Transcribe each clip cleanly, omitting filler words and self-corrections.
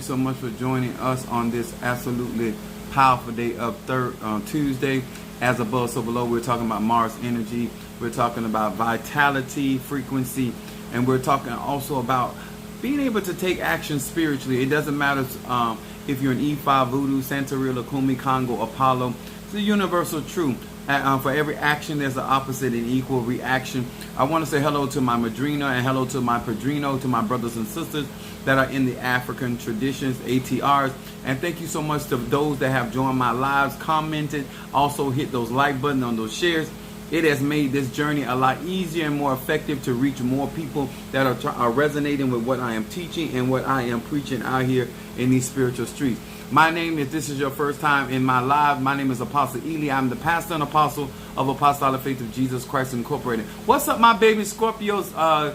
you so much for joining us on this absolutely powerful day of Tuesday. As above, so below. We're talking about Mars energy. We're talking about vitality, frequency, and we're talking also about being able to take action spiritually. It doesn't matter if you're an E5, Voodoo, Santeria, Lakumi, Congo, Apollo. It's a universal truth. For every action, there's an opposite and equal reaction. I want to say hello to my Madrina and hello to my Padrino, to my brothers and sisters that are in the African traditions, ATRs. And thank you so much to those that have joined my lives, commented, also hit those like button on those shares. It has made this journey a lot easier and more effective to reach more people that are resonating with what I am teaching and what I am preaching out here in these spiritual streets. My name, if this is your first time in my live, my name is Apostle Ely. I'm the pastor and apostle of Apostolic Faith of Jesus Christ Incorporated. What's up, my baby Scorpios?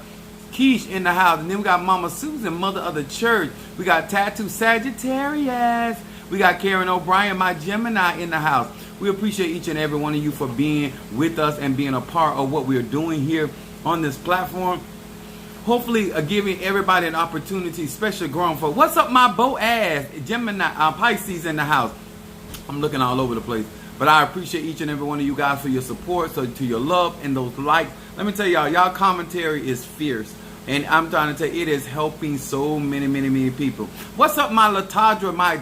Keish in the house. And then we got Mama Susan, mother of the church. We got Tattoo Sagittarius. We got Karen O'Brien, my Gemini, in the house. We appreciate each and every one of you for being with us and being a part of what we're doing here on this platform. Hopefully giving everybody an opportunity, especially grown folk. What's up, my Boaz, Gemini, Pisces in the house? I'm looking all over the place. But I appreciate each and every one of you guys for your support, so to your love and those likes. Let me tell y'all commentary is fierce. And I'm trying to tell you, it is helping so many people. What's up, my Latadra, my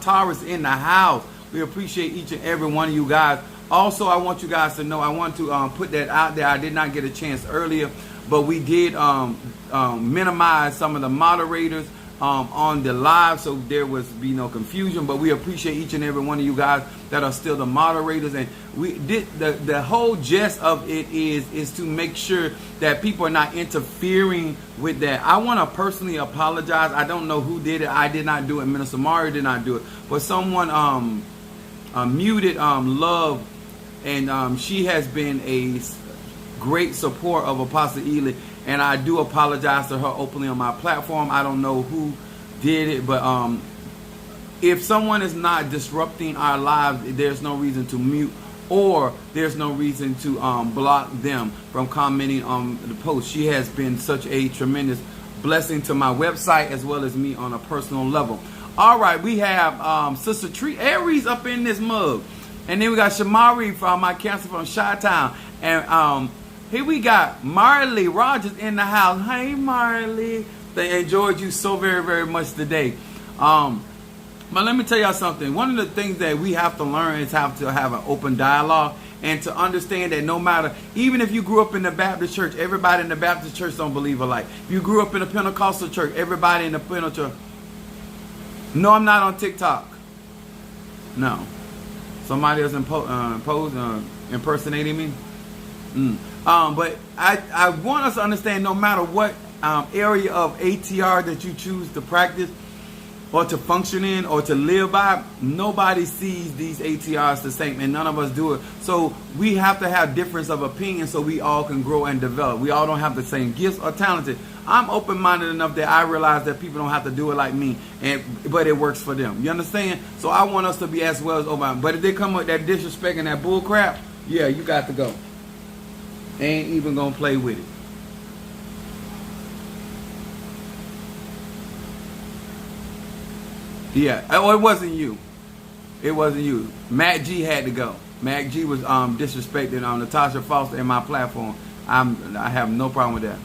Taurus in the house? We appreciate each and every one of you guys. Also, I want you guys to know, I want to put that out there. I did not get a chance earlier, but we did minimize some of the moderators on the live, so there was be no confusion. But we appreciate each and every one of you guys that are still the moderators. And we did the whole gist of it is to make sure that people are not interfering with that. I want to personally apologize. I don't know who did it. I did not do it. Minister Mario did not do it, but someone muted Love, and she has been a great support of Apostle Ely, and I do apologize to her openly on my platform. I don't know who did it, but if someone is not disrupting our lives, there's no reason to mute, or there's no reason to block them from commenting on the post. She has been such a tremendous blessing to my website as well as me on a personal level. All right, we have Sister Tree Aries up in this mug, and then we got Shamari from my Cancer from Chi-Town, and here we got Marley Rogers in the house. Hey, Marley. They enjoyed you so very much today. But let me tell y'all something. One of the things that we have to learn is how to have an open dialogue, and to understand that no matter, even if you grew up in the Baptist church, everybody in the Baptist church don't believe alike. If you grew up in a Pentecostal church, everybody in the Pentecostal church. No, I'm not on TikTok. No. Somebody else impersonating me. But I want us to understand, no matter what area of ATR that you choose to practice or to function in or to live by, nobody sees these ATRs the same, and none of us do it. So we have to have difference of opinion so we all can grow and develop. We all don't have the same gifts or talented. I'm open-minded enough that I realize that people don't have to do it like me, but it works for them. You understand? So I want us to be as well as open. But if they come with that disrespect and that bull crap, yeah, you got to go. Ain't even gonna play with it. Yeah. Oh, it wasn't you. It wasn't you. Mac G had to go. Mac G was disrespecting Natasha Foster in my platform. I have no problem with that.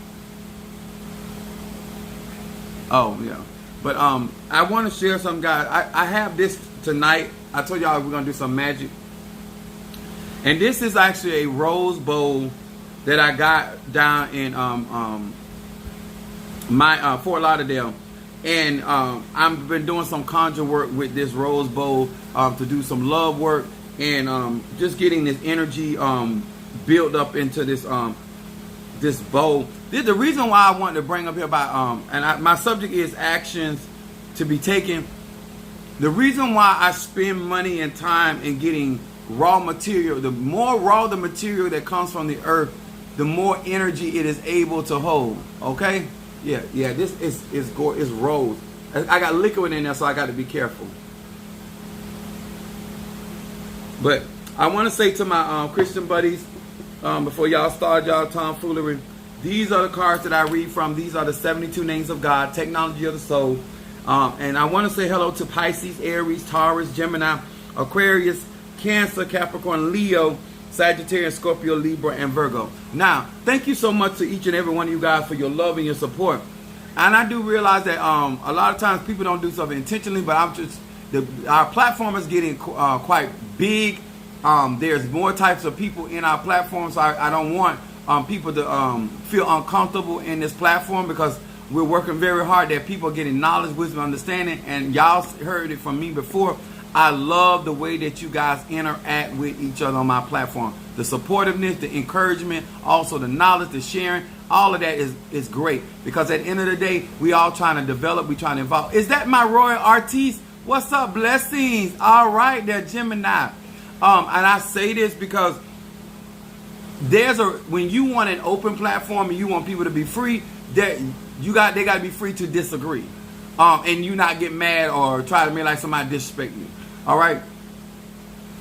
Oh yeah. But I want to share some, guys. I have this tonight. I told y'all we're gonna do some magic. And this is actually a rose bowl that I got down in my Fort Lauderdale, and I've been doing some conjure work with this rose bowl to do some love work, and just getting this energy built up into this this bowl. The reason why I wanted to bring up here about my subject is actions to be taken. The reason why I spend money and time in getting raw material, the more raw the material that comes from the earth, the more energy it is able to hold. Okay? Yeah. This is rose. I got liquid in there, so I got to be careful. But I want to say to my Christian buddies, before y'all start y'all tomfoolery, these are the cards that I read from. These are the 72 names of God, technology of the soul. And I want to say hello to Pisces, Aries, Taurus, Gemini, Aquarius, Cancer, Capricorn, Leo, Sagittarius, Scorpio, Libra, and Virgo. Now, thank you so much to each and every one of you guys for your love and your support. And I do realize that a lot of times people don't do something intentionally, but our platform is getting quite big. There's more types of people in our platform, so I don't want people to feel uncomfortable in this platform, because we're working very hard that people are getting knowledge, wisdom, understanding, and y'all heard it from me before. I love the way that you guys interact with each other on my platform. The supportiveness, the encouragement, also the knowledge, the sharing, all of that is great, because at the end of the day, we all trying to develop, we trying to evolve. Is that my royal artiste? What's up, blessings? All right, there, Gemini. And I say this because when you want an open platform and you want people to be free, they got to be free to disagree, and you not get mad or try to make like somebody disrespect you. All right.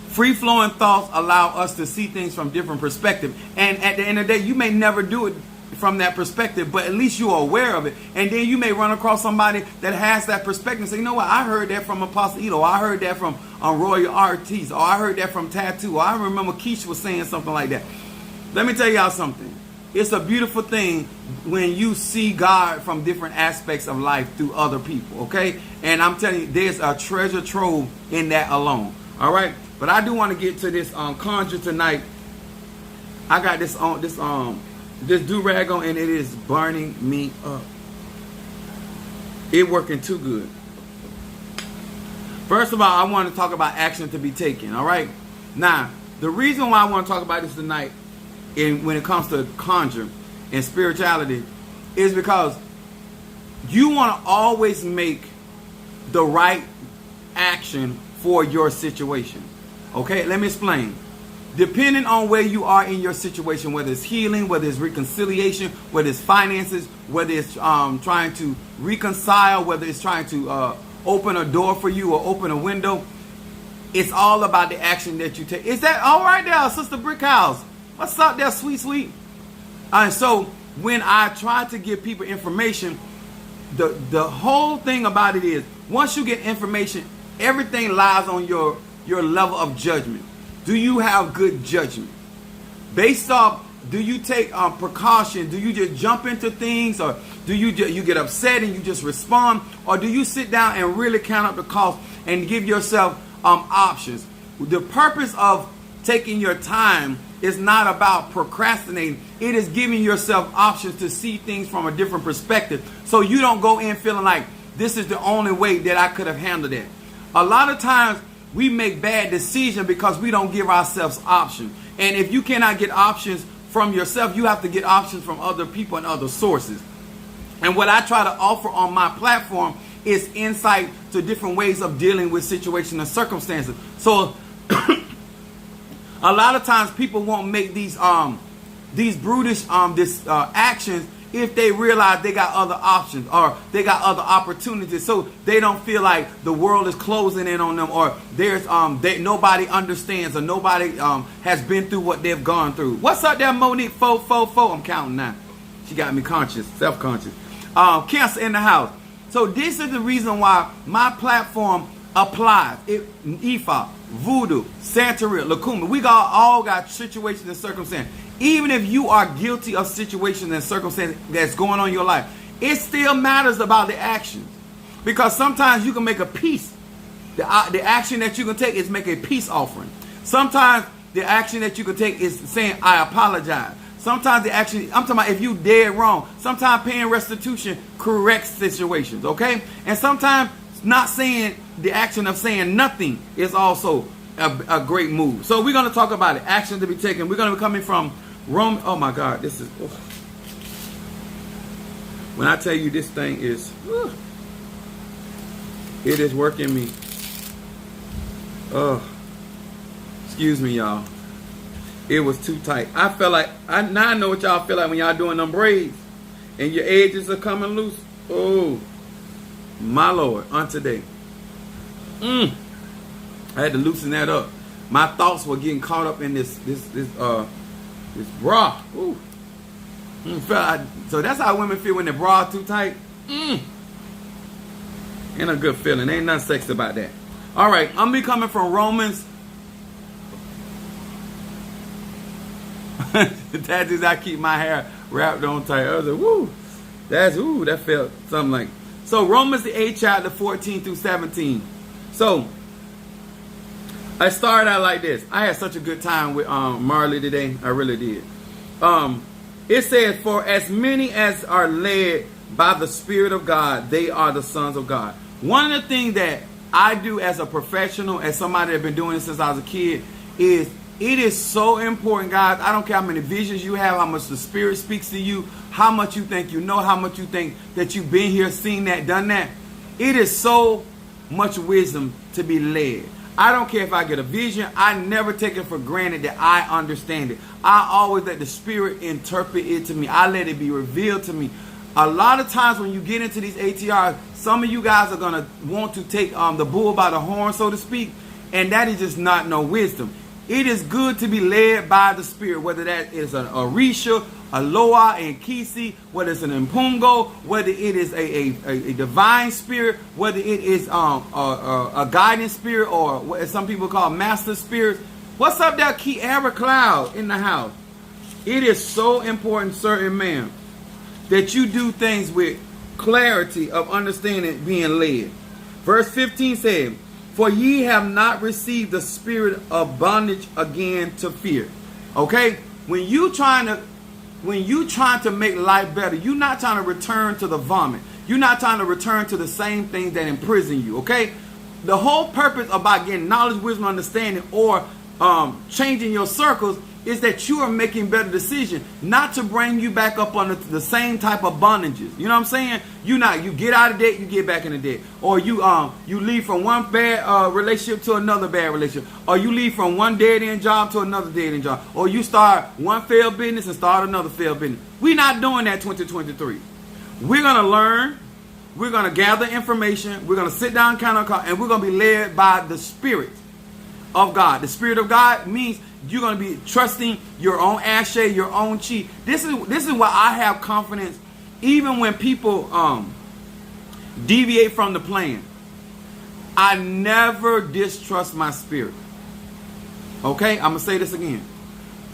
Free flowing thoughts allow us to see things from different perspectives, and at the end of the day, you may never do it from that perspective, but at least you are aware of it. And then you may run across somebody that has that perspective and say, you know what, I heard that from Apostle Ito, I heard that from Royal Artiste, or I heard that from Tattoo, or I remember Keisha was saying something like that. Let me tell y'all something. It's a beautiful thing when you see God from different aspects of life through other people, okay? And I'm telling you, there's a treasure trove in that alone, all right? But I do want to get to this conjure tonight. I got this do-rag on, and it is burning me up. It working too good. First of all, I want to talk about action to be taken, all right? Now, the reason why I want to talk about this tonight, when it comes to conjure and spirituality, is because you want to always make the right action for your situation. Okay, let me explain. Depending on where you are in your situation, whether it's healing, whether it's reconciliation, whether it's finances, whether it's trying to reconcile, whether it's trying to open a door for you or open a window, it's all about the action that you take. Is that all right there, Sister Brickhouse? What's up there, sweet? And so when I try to give people information, the whole thing about it is, once you get information, everything lies on your level of judgment. Do you have good judgment? Based off, do you take precaution? Do you just jump into things, or do you get upset and you just respond, or do you sit down and really count up the cost and give yourself options? The purpose of taking your time is not about procrastinating. It is giving yourself options to see things from a different perspective, so you don't go in feeling like this is the only way that I could have handled it. A lot of times we make bad decisions because we don't give ourselves options. And if you cannot get options from yourself, you have to get options from other people and other sources. And what I try to offer on my platform is insight to different ways of dealing with situations and circumstances. So a lot of times people won't make these brutish actions if they realize they got other options or they got other opportunities, so they don't feel like the world is closing in on them, or there's nobody understands, or nobody has been through what they've gone through. What's up there, Monique? 444. I'm counting now. She got me conscious, self-conscious. Cancer in the house. So this is the reason why my platform applies. Ifa, Voodoo, Santeria, Lakuma. We all got situations and circumstances. Even if you are guilty of situations and circumstances that's going on in your life, it still matters about the actions. Because sometimes you can make a peace. The action that you can take is make a peace offering. Sometimes the action that you can take is saying, I apologize. Sometimes the action, I'm talking about if you dead wrong. Sometimes paying restitution corrects situations, okay? And sometimes not saying, the action of saying nothing is also a great move. So we're going to talk about it. Action to be taken. We're going to be coming from Rome. Oh my God, this is. Oh. When I tell you this thing is, it is working me. Excuse me, y'all. It was too tight. I felt like, now I know what y'all feel like when y'all doing them braids and your edges are coming loose. Oh, my Lord, on today. I had to loosen that up. My thoughts were getting caught up in this bra. Ooh. So that's how women feel when their bra too tight. Ain't a good feeling. Ain't nothing sexy about that. All right, I'm be coming from Romans. That is, I keep my hair wrapped on tight. I was like, woo. That felt something like. So Romans the 8th chapter 14 through 17. So I started out like this. I had such a good time with Marley today. I really did. It says, for as many as are led by the Spirit of God, they are the sons of God. One of the things that I do as a professional, as somebody that's been doing it since I was a kid, is it is so important, guys. I don't care how many visions you have, how much the Spirit speaks to you, how much you think you know, how much you think that you've been here, seen that, done that. It is so much wisdom to be led. I don't care if I get a vision. I never take it for granted that I understand it. I always let the Spirit interpret it to me. I let it be revealed to me. A lot of times when you get into these ATRs, some of you guys are going to want to take the bull by the horn, so to speak, and that is just not no wisdom. It is good to be led by the Spirit, whether that is an Orisha, a Loa and Kisi, whether it's an Impungo, whether it is a divine spirit, whether it is a guidance spirit, or what some people call master spirit. What's up there, Kiara Cloud in the house? It is so important, certain man, that you do things with clarity of understanding, being led. Verse 15 says, for ye have not received the spirit of bondage again to fear. Okay? When you trying to make life better, you're not trying to return to the vomit. You're not trying to return to the same things that imprison you. Okay? The whole purpose about getting knowledge, wisdom, understanding, or changing your circles is that you are making better decisions, not to bring you back up under the same type of bondages. You know what I'm saying? You get out of debt, you get back in the debt, or you leave from one bad relationship to another bad relationship, or you leave from one dead end job to another dead end job, or you start one failed business and start another failed business. We're not doing that 2023. We're gonna learn. We're gonna gather information. We're gonna sit down, and we're gonna be led by the Spirit of God. The Spirit of God means you're going to be trusting your own ashe, your own chi. This is why I have confidence even when people deviate from the plan. I never distrust my spirit. Okay? I'm going to say this again.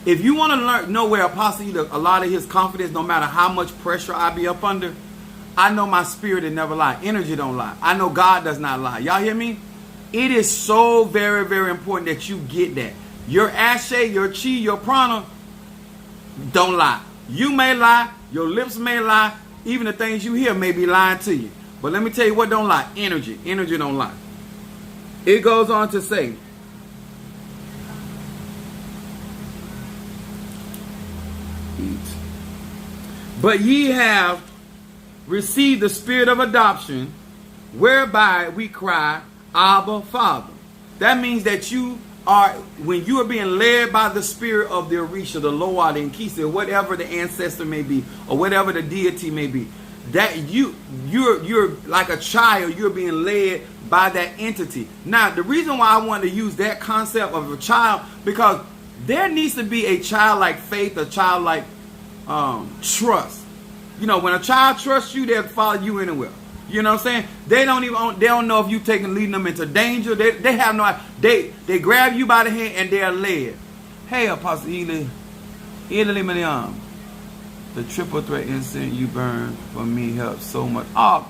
If you want to know where Apostle Eda, a lot of his confidence, no matter how much pressure I be up under, I know my spirit will never lie. Energy don't lie. I know God does not lie. Y'all hear me? It is so very, very important that you get that. Your ashe, your chi, your prana don't lie. You may lie. Your lips may lie. Even the things you hear may be lying to you. But let me tell you what don't lie. Energy. Energy don't lie. It goes on to say, but ye have received the spirit of adoption, whereby we cry, Abba, Father. That means that when you are being led by the spirit of the Orisha, the Loa, the Nkisi, or whatever the ancestor may be, or whatever the deity may be, that you're like a child, you're being led by that entity. Now, the reason why I want to use that concept of a child, because there needs to be a childlike faith, a childlike trust. You know, when a child trusts you, they'll follow you anywhere. You know what I'm saying? They don't know if you leading them into danger. They have no idea. They grab you by the hand and they're led. Hey, Apostle Ely, the triple threat incense you burn for me helps so much. Oh,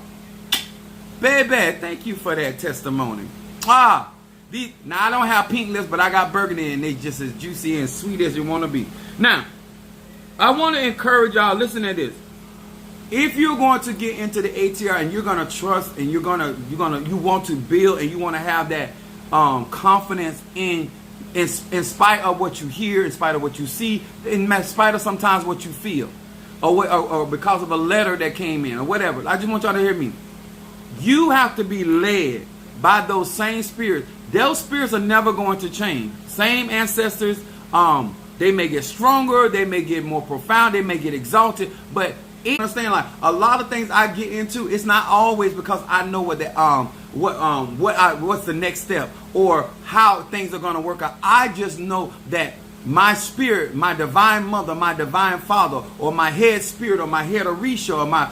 baby, thank you for that testimony. Now I don't have pink lips, but I got burgundy and they just as juicy and sweet as you want to be. Now, I want to encourage y'all, listen to this. If you're going to get into the ATR and you're going to trust and you want to build and you want to have that confidence in spite of what you hear, in spite of what you see, in spite of sometimes what you feel, or because of a letter that came in or whatever. I just want y'all to hear me. You have to be led by those same spirits. Those spirits are never going to change. Same ancestors. They may get stronger. They may get more profound. They may get exalted, but understand, like a lot of things I get into, it's not always because I know what what's the next step or how things are going to work out. I just know that my spirit, my divine mother, my divine father, or my head spirit, or my head Orisha, or my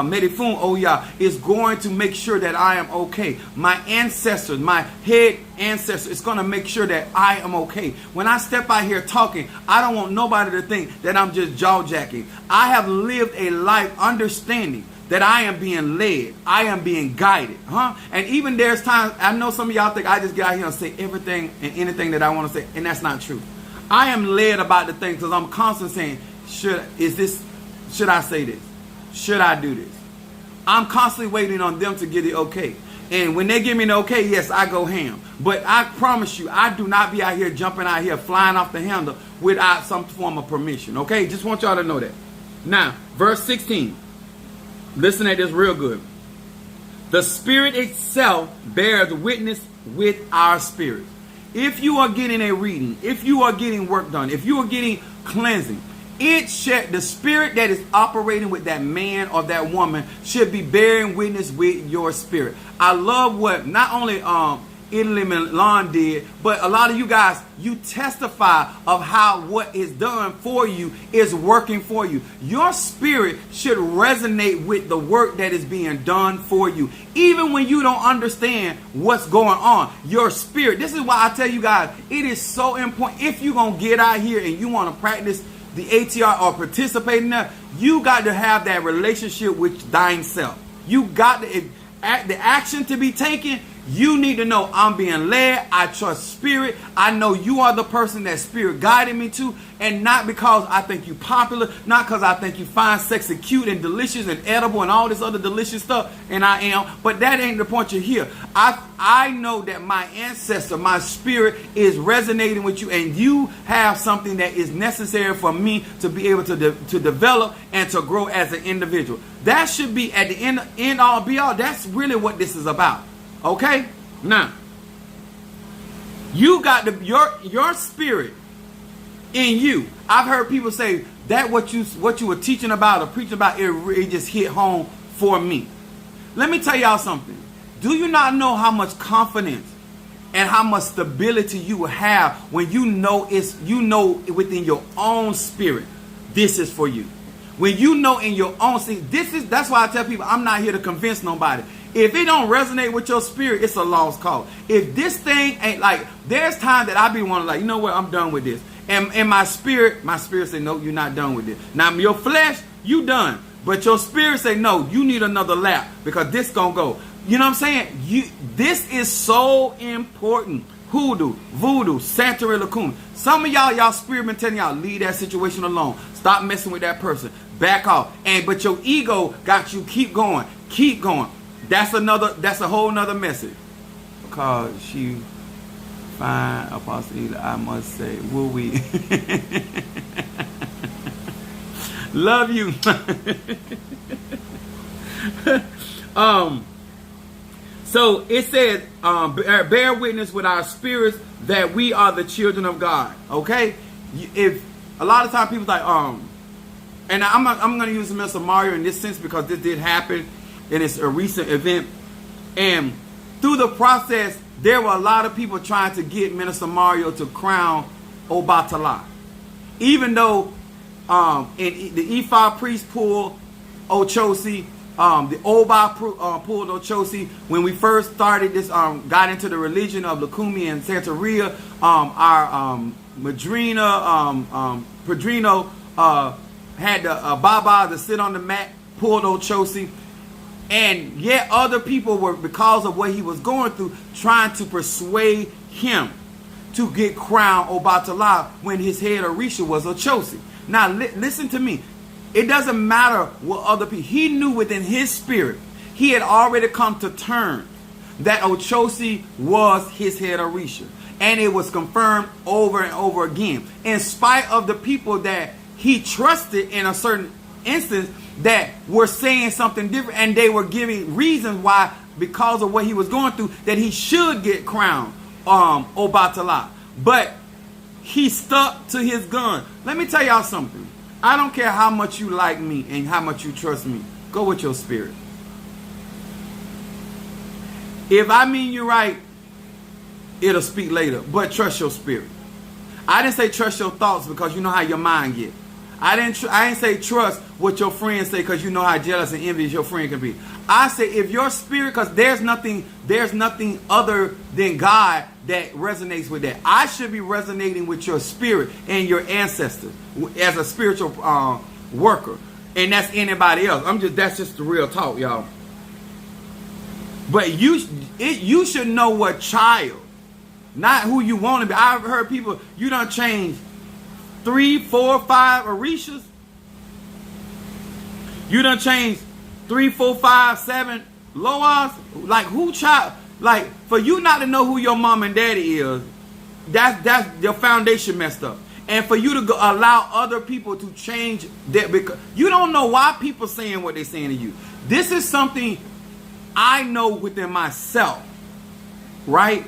Medifun Oya is going to make sure that I am okay. My ancestors, my head ancestor is going to make sure that I am okay. When I step out here talking, I don't want nobody to think that I'm just jaw-jacking. I have lived a life understanding that I am being led. I am being guided. And even there's times, I know some of y'all think I just get out here and say everything and anything that I want to say, and that's not true. I am led about the things because I'm constantly saying, should I say this? Should I do this? I'm constantly waiting on them to get it okay. And when they give me the okay, yes, I go ham. But I promise you, I do not be out here jumping out here, flying off the handle without some form of permission. Okay? Just want y'all to know that. Now, verse 16. Listen at this real good. The Spirit itself bears witness with our spirit. If you are getting a reading, if you are getting work done, if you are getting cleansing, the spirit that is operating with that man or that woman should be bearing witness with your spirit. I love what not only Italy Milan did, but a lot of you guys, you testify of how what is done for you is working for you. Your spirit should resonate with the work that is being done for you. Even when you don't understand what's going on, your spirit, this is why I tell you guys, it is so important. If you're going to get out here and you want to practice the ATR or participate in that, you got to have that relationship with thine self. You got to, the action to be taken, you need to know I'm being led. I trust spirit. I know you are the person that spirit guided me to. And not because I think you popular. Not because I think you fine, sexy, cute, and delicious, and edible, and all this other delicious stuff. And I am. But that ain't the point you're here. I know that my ancestor, my spirit is resonating with you. And you have something that is necessary for me to be able to develop and to grow as an individual. That should be at the end all be all. That's really what this is about. Okay? Now, you got your spirit in you. I've heard people say that what you were teaching about or preaching about, it just hit home for me. Let me tell y'all something. Do you not know how much confidence and how much stability you will have when you know within your own spirit this is for you? When you know in your own that's why I tell people I'm not here to convince nobody. If it don't resonate with your spirit, it's a lost cause. If this thing ain't like, there's time that I be wanting like, you know what, I'm done with this. And my spirit say, no, you're not done with this. Now your flesh, you done. But your spirit say, no, you need another lap because this gonna go. You know what I'm saying? This is so important. Hoodoo, voodoo, Santeria Lacuna. Some of y'all spirit been telling y'all, leave that situation alone. Stop messing with that person. Back off. But your ego got you keep going. Keep going. That's a whole nother message. Because she fine, Apostle Ela, I must say, will we? Love you. So it says, bear witness with our spirits that we are the children of God. Okay? If a lot of times people like, and I'm going to use Mr. Mario in this sense because this did happen. And it's a recent event. And through the process, there were a lot of people trying to get Minister Mario to crown Obatala. Even though in the Ifa priest pulled Ochosi, the Oba pulled Ochosi. When we first started this, got into the religion of Lukumi and Santeria, our Madrina, Padrino had the Baba to sit on the mat, pulled Ochosi. And yet other people were, because of what he was going through, trying to persuade him to get crowned Obatala when his head Orisha was Ochosi. Now listen to me. It doesn't matter what other people. He knew within his spirit, he had already come to terms that Ochosi was his head Orisha. And it was confirmed over and over again. In spite of the people that he trusted in a certain instance that were saying something different, and they were giving reasons why, because of what he was going through, that he should get crowned Obatala. But he stuck to his gun. Let me tell y'all something. I don't care how much you like me and how much you trust me. Go with your spirit. If I mean you right, it'll speak later. But trust your spirit. I didn't say trust your thoughts because you know how your mind get. I didn't say trust what your friends say because you know how jealous and envious your friend can be. I say if your spirit, because there's nothing other than God that resonates with that. I should be resonating with your spirit and your ancestors as a spiritual worker, and that's anybody else. That's just the real talk, y'all. But you should know what child, not who you want to be. I've heard people, you done change 3, 4, 5 Orishas. You done change 3, 4, 5, 7 Loas. Like who child? Like for you not to know who your mom and daddy is, that's your foundation messed up. And for you to allow other people to change that, because you don't know why people saying what they're saying to you. This is something I know within myself, right?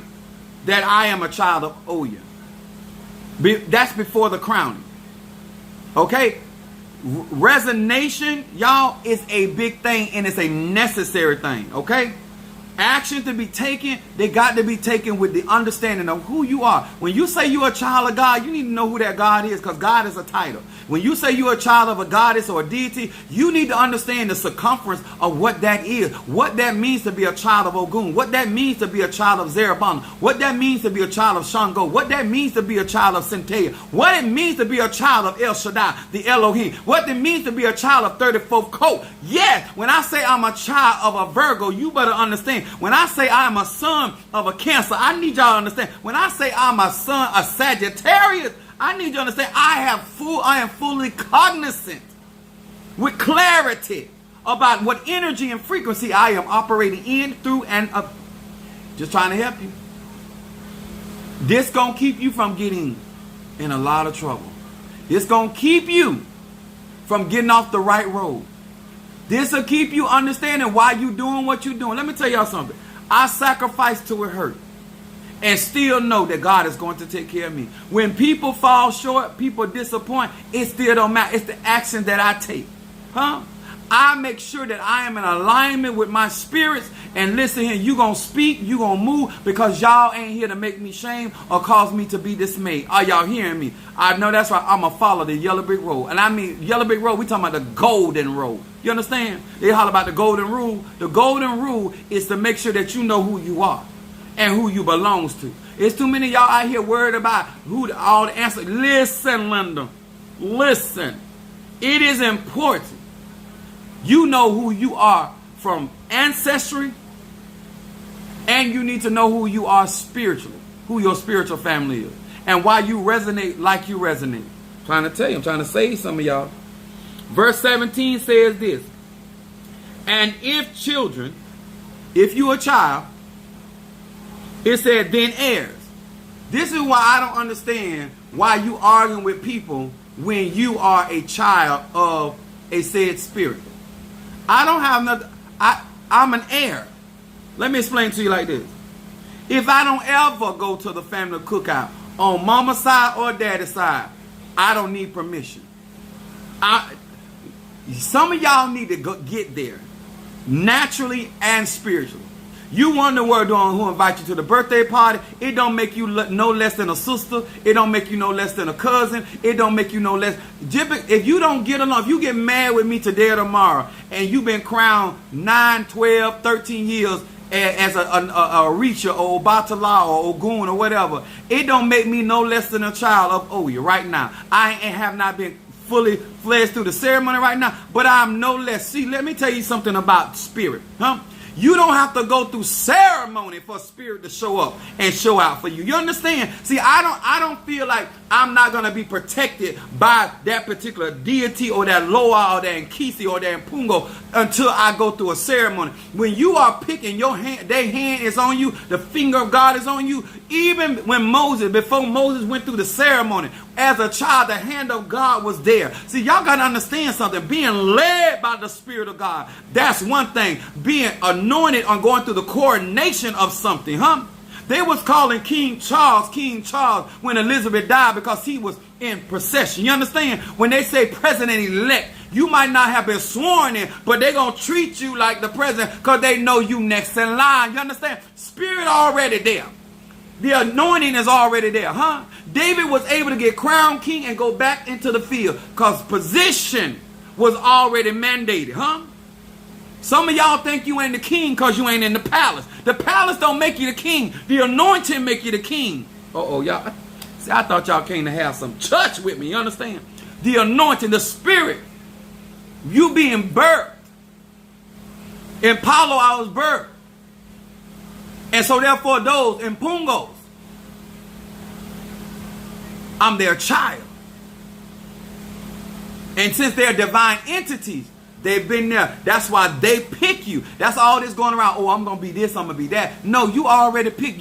That I am a child of Oya. That's before the crowning. Okay? Resonation, y'all, is a big thing and it's a necessary thing. Okay? Action to be taken, they got to be taken with the understanding of who you are. When you say you're a child of God, you need to know who that God is, because God is a title. When you say you're a child of a goddess or a deity, you need to understand the circumference of what that is. What that means to be a child of Ogun. What that means to be a child of Zerabana. What that means to be a child of Shango. What that means to be a child of Centea. What it means to be a child of El Shaddai, the Elohim. What it means to be a child of 34th coat. Yes, when I say I'm a child of a Virgo, you better understand. When I say I am a son of a Cancer, I need y'all to understand. When I say I'm a son of Sagittarius, I need you to understand I am fully cognizant with clarity about what energy and frequency I am operating in, through, and up. Just trying to help you. This gonna keep you from getting in a lot of trouble. This gonna keep you from getting off the right road. This will keep you understanding why you doing what you're doing. Let me tell y'all something. I sacrifice till it hurt, and still know that God is going to take care of me. When people fall short, people disappoint, it still don't matter. It's the action that I take. I make sure that I am in alignment with my spirits. And listen here, you going to speak, you going to move, because y'all ain't here to make me shame or cause me to be dismayed. Are y'all hearing me? I know that's right. I'm going to follow the yellow brick road. And I mean, yellow brick road, we talking about the golden road. You understand? They holler about the golden rule. The golden rule is to make sure that you know who you are and who you belongs to. It's too many of y'all out here worried about who all the answers. Listen, Linda. Listen. It is important. You know who you are from ancestry, and you need to know who you are spiritually, who your spiritual family is, and why you resonate like you resonate. I'm trying to tell you, I'm trying to save some of y'all. Verse 17 says this: and if children, if you a child, it said then heirs. This is why I don't understand why you arguing with people when you are a child of a said spirit. I don't have nothing. I'm an heir. Let me explain to you like this. If I don't ever go to the family cookout on mama's side or daddy's side, I don't need permission. Some of y'all need to get there, naturally and spiritually. You wonder who invite you to the birthday party. It don't make you no less than a sister. It don't make you no less than a cousin. It don't make you no less. If you don't get along, if you get mad with me today or tomorrow, and you've been crowned 9, 12, 13 years as a Orisha or Obatala or Ogun or whatever, it don't make me no less than a child of Oya right now. I have not been fully fledged through the ceremony right now, but I'm no less. See, let me tell you something about spirit. You don't have to go through ceremony for spirit to show up and show out for you. You understand? See, I don't feel like I'm not going to be protected by that particular deity or that Loa or that Nkisi or that Mpungo until I go through a ceremony. When you are picking your hand, their hand is on you, the finger of God is on you. Even when before Moses went through the ceremony, as a child, the hand of God was there. See, y'all got to understand something. Being led by the Spirit of God, that's one thing. Being anointed on going through the coronation of something, They was calling King Charles when Elizabeth died because he was in procession. You understand? When they say president-elect, you might not have been sworn in, but they're going to treat you like the president because they know you next in line. You understand? Spirit already there. The anointing is already there, David was able to get crowned king and go back into the field because position was already mandated, huh? Some of y'all think you ain't the king because you ain't in the palace. The palace don't make you the king. The anointing make you the king. Y'all. See, I thought y'all came to have some church with me. You understand? The anointing, the spirit. You being birthed. In Palo, I was birthed. And so therefore those in Pungos, I'm their child. And since they're divine entities, they've been there. That's why they pick you. That's all this going around. Oh, I'm going to be this, I'm going to be that. No, you already picked.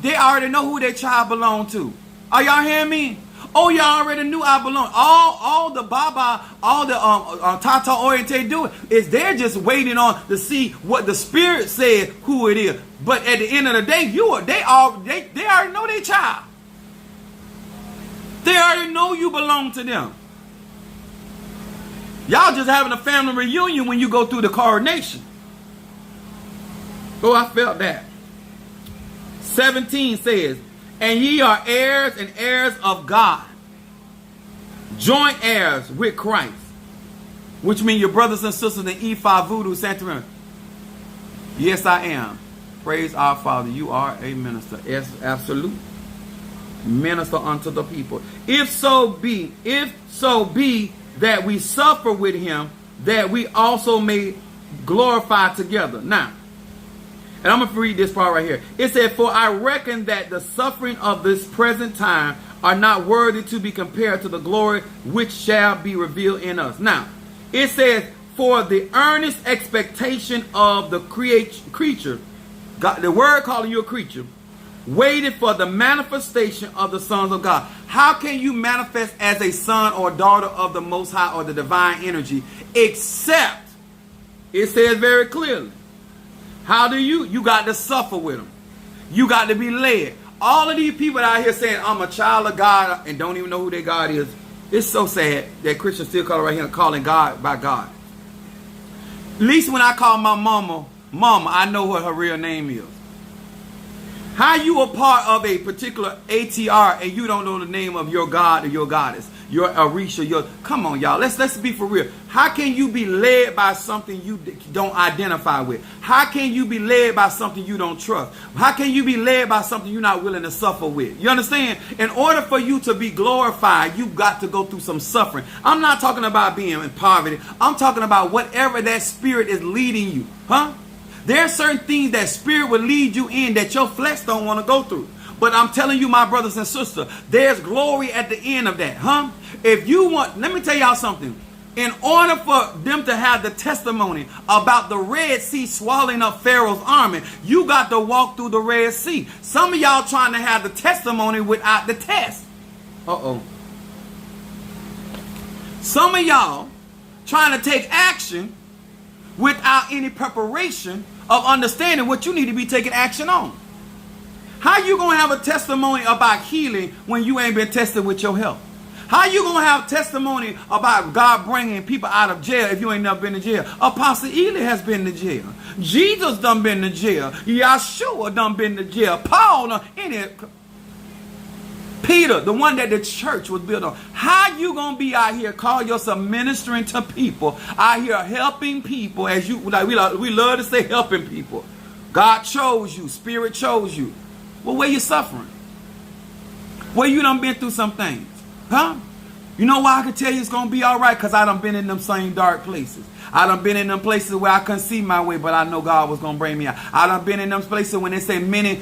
They already know who their child belong to. Are y'all hearing me? Oh, y'all already knew I belong. All the Baba, all the Tata Oriente do it is they're just waiting on to see what the spirit said who it is. But at the end of the day, they already know their child. They already know you belong to them. Y'all just having a family reunion when you go through the coronation. Oh, I felt that. 17 says, and ye are heirs and heirs of God, joint heirs with Christ, which means your brothers and sisters in Ifa, Voodoo, Santeria. Yes, I am. Praise our Father. You are a minister. Yes, absolute. Minister unto the people. If so be that we suffer with him, that we also may glorify together. Now, and I'm going to read this part right here. It said, for I reckon that the suffering of this present time are not worthy to be compared to the glory which shall be revealed in us. Now, it says, for the earnest expectation of the creature, God, the word calling you a creature, waited for the manifestation of the sons of God. How can you manifest as a son or daughter of the Most High or the divine energy, except, it says very clearly, how do you got to suffer with them. You got to be led. All of these people out here saying, I'm a child of God and don't even know who their God is. It's so sad that Christians still call right here calling God by God. At least when I call my mama, I know what her real name is. How you a part of a particular ATR and you don't know the name of your God or your goddess, your Orisha, come on, y'all. Let's be for real. How can you be led by something you don't identify with? How can you be led by something you don't trust? How can you be led by something you're not willing to suffer with? You understand? In order for you to be glorified, you've got to go through some suffering. I'm not talking about being in poverty. I'm talking about whatever that spirit is leading you. Huh? There are certain things that spirit will lead you in that your flesh don't want to go through. But I'm telling you, my brothers and sisters, there's glory at the end of that. Huh? If you want, let me tell y'all something. In order for them to have the testimony about the Red Sea swallowing up Pharaoh's army, you got to walk through the Red Sea. Some of y'all trying to have the testimony without the test. Some of y'all trying to take action without any preparation of understanding what you need to be taking action on. How you going to have a testimony about healing when you ain't been tested with your health? How you going to have testimony about God bringing people out of jail if you ain't never been to jail? Apostle Ely has been to jail. Jesus done been to jail. Yeshua done been to jail. Paul done, Peter, the one that the church was built on. How you going to be out here, call yourself ministering to people, out here helping people, as you, like we love to say helping people. God chose you. Spirit chose you. Well, where you suffering? Where you done been through some things? Huh? You know why I can tell you it's going to be all right? Because I done been in them same dark places. I done been in them places where I couldn't see my way, but I know God was going to bring me out. I done been in them places when they say many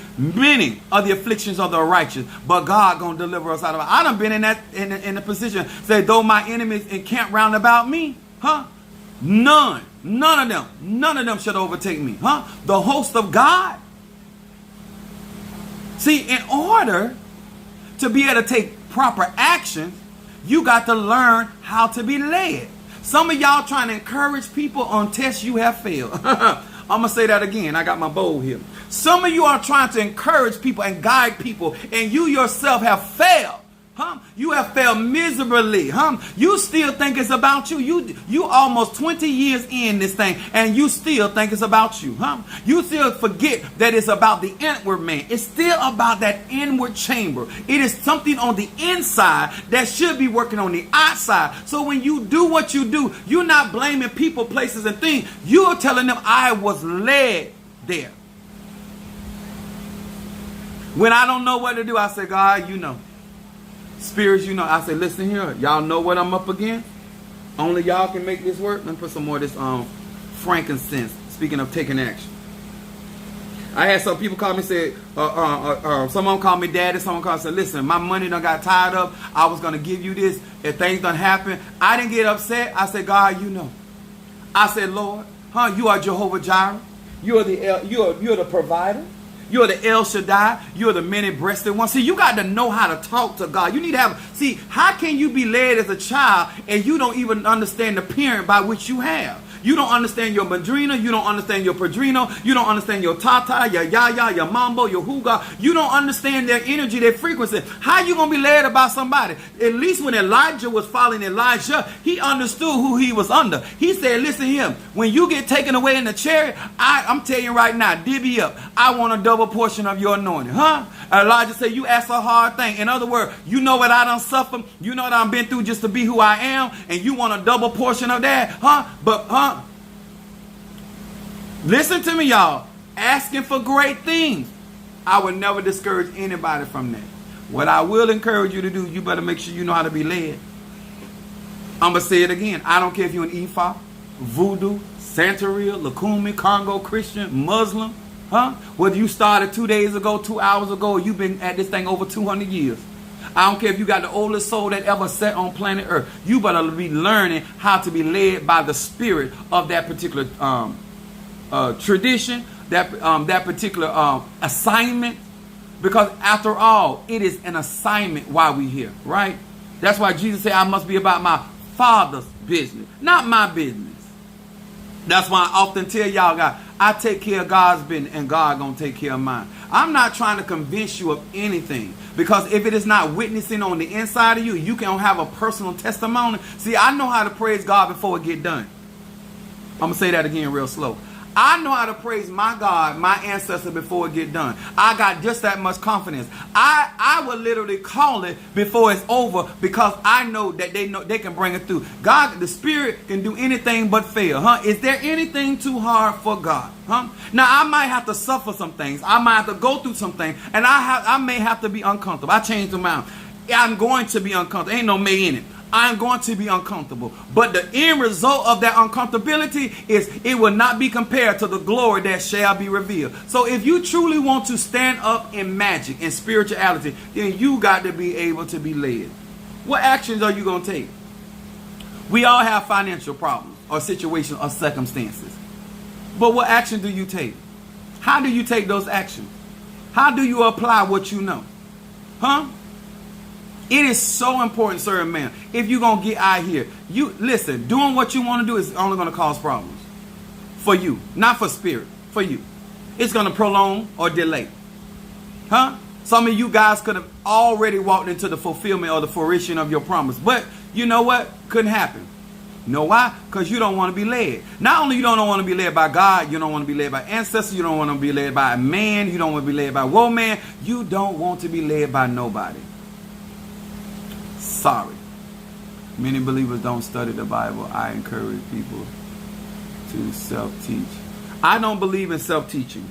are the afflictions of the righteous, but God going to deliver us out of it. I done been in that in the position, say, though my enemies encamp round about me, huh? None of them should overtake me, huh? The host of God. See, in order to be able to take proper action, you got to learn how to be led. Some of y'all trying to encourage people on tests you have failed. I'm going to say that again. I got my bowl here. Some of you are trying to encourage people and guide people, and you yourself have failed. You have failed miserably. You still think it's about you. You almost 20 years in this thing, and you still think it's about you. You still forget that it's about the inward man. It's still about that inward chamber. It is something on the inside that should be working on the outside. So when you do what you do, you're not blaming people, places, and things. You are telling them, I was led there. When I don't know what to do, I say, God, you know. Spirits, you know. I say, listen here. Y'all know what I'm up against? Only y'all can make this work. Let me put some more of this frankincense. Speaking of taking action. I had some people call me and say, someone called me daddy. Someone called and said, listen, my money done got tied up. I was going to give you this. If things done happen, I didn't get upset. I said, God, you know. I said, Lord, you are Jehovah Jireh. You're the provider. You're the El Shaddai. You're the many-breasted one. See, you got to know how to talk to God. You need to have, see, how can you be led as a child and you don't even understand the parent by which you have? You don't understand your madrina. You don't understand your padrino. You don't understand your tata, your yaya, your mambo, your huga. You don't understand their energy, their frequency. How you going to be led about somebody? At least when Elijah was following Elijah, he understood who he was under. He said, listen here, when you get taken away in the chariot, I'm telling you right now, divvy up. I want a double portion of your anointing. Elijah said, you ask a hard thing. In other words, you know what I done suffered. You know what I've been through just to be who I am. And you want a double portion of that. But listen to me, y'all. Asking for great things. I would never discourage anybody from that. What I will encourage you to do, you better make sure you know how to be led. I'm going to say it again. I don't care if you're an Ifa, Voodoo, Santeria, Lakumi, Congo, Christian, Muslim. Whether you started 2 days ago, 2 hours ago, or you've been at this thing over 200 years. I don't care if you got the oldest soul that ever sat on planet Earth. You better be learning how to be led by the spirit of that particular tradition, that particular assignment. Because after all, it is an assignment while we're here, right? That's why Jesus said, I must be about my Father's business, not my business. That's why I often tell y'all guys, I take care of God's business and God gonna take care of mine. I'm not trying to convince you of anything, because if it is not witnessing on the inside of you, you can have a personal testimony. See, I know how to praise God before it get done. I'm gonna say that again real slow. I know how to praise my God, my ancestor, before it get done. I got just that much confidence. I will literally call it before it's over, because I know that they know they can bring it through. God, the Spirit can do anything but fail. Is there anything too hard for God? Now I might have to suffer some things. I might have to go through some things, and I may have to be uncomfortable. I changed the mind. I'm going to be uncomfortable. Ain't no may in it. I'm going to be uncomfortable. But the end result of that uncomfortability is it will not be compared to the glory that shall be revealed. So if you truly want to stand up in magic and spirituality, then you got to be able to be led. What actions are you going to take? We all have financial problems or situations or circumstances. But what action do you take? How do you take those actions? How do you apply what you know? It is so important, sir and ma'am. If you're going to get out here, you listen, doing what you want to do is only going to cause problems. For you, not for spirit, for you. It's going to prolong or delay. Some of you guys could have already walked into the fulfillment or the fruition of your promise. But you know what? Couldn't happen. You know why? Because you don't want to be led. Not only you don't want to be led by God, you don't want to be led by ancestors, you don't want to be led by a man, you don't want to be led by a woman, you don't want to be led by nobody. Sorry. Many believers don't study the Bible. I encourage people to self-teach. I don't believe in self-teaching.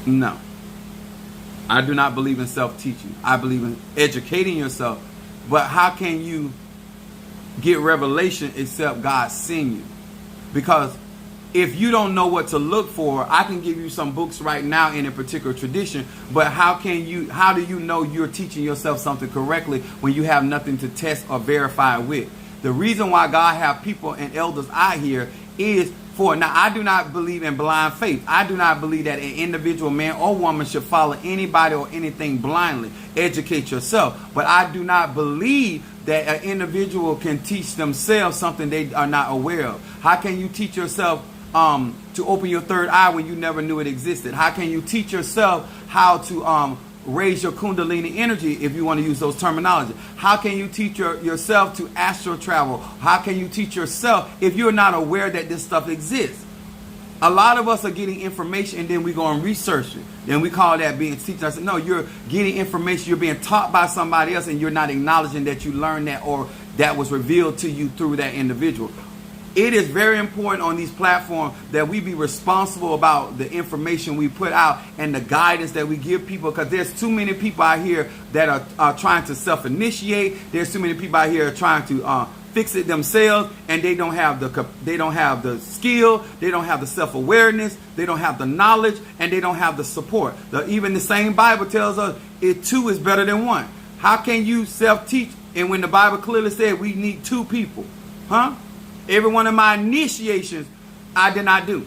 No. I do not believe in self-teaching. I believe in educating yourself. But how can you get revelation except God send you? Because if you don't know what to look for, I can give you some books right now in a particular tradition, but how do you know you're teaching yourself something correctly when you have nothing to test or verify with? The reason why God have people and elders out here is for, now I do not believe in blind faith. I do not believe that an individual man or woman should follow anybody or anything blindly. Educate yourself. But I do not believe that an individual can teach themselves something they are not aware of. How can you teach yourself to open your third eye when you never knew it existed? How can you teach yourself how to raise your kundalini energy, if you want to use those terminology? How can you teach yourself to astral travel? How can you teach yourself if you're not aware that this stuff exists? A lot of us are getting information and then we go and research it. Then we call that being teaching. I said, no, you're getting information. You're being taught by somebody else and you're not acknowledging that you learned that or that was revealed to you through that individual. It is very important on these platforms that we be responsible about the information we put out and the guidance that we give people, because there's too many people out here that are trying to self-initiate. There's too many people out here trying to fix it themselves, and they don't have the skill, they don't have the self-awareness, they don't have the knowledge, and they don't have the support. Even the same Bible tells us two is better than one. How can you self-teach? And when the Bible clearly said we need two people, huh? Every one of my initiations, I did not do.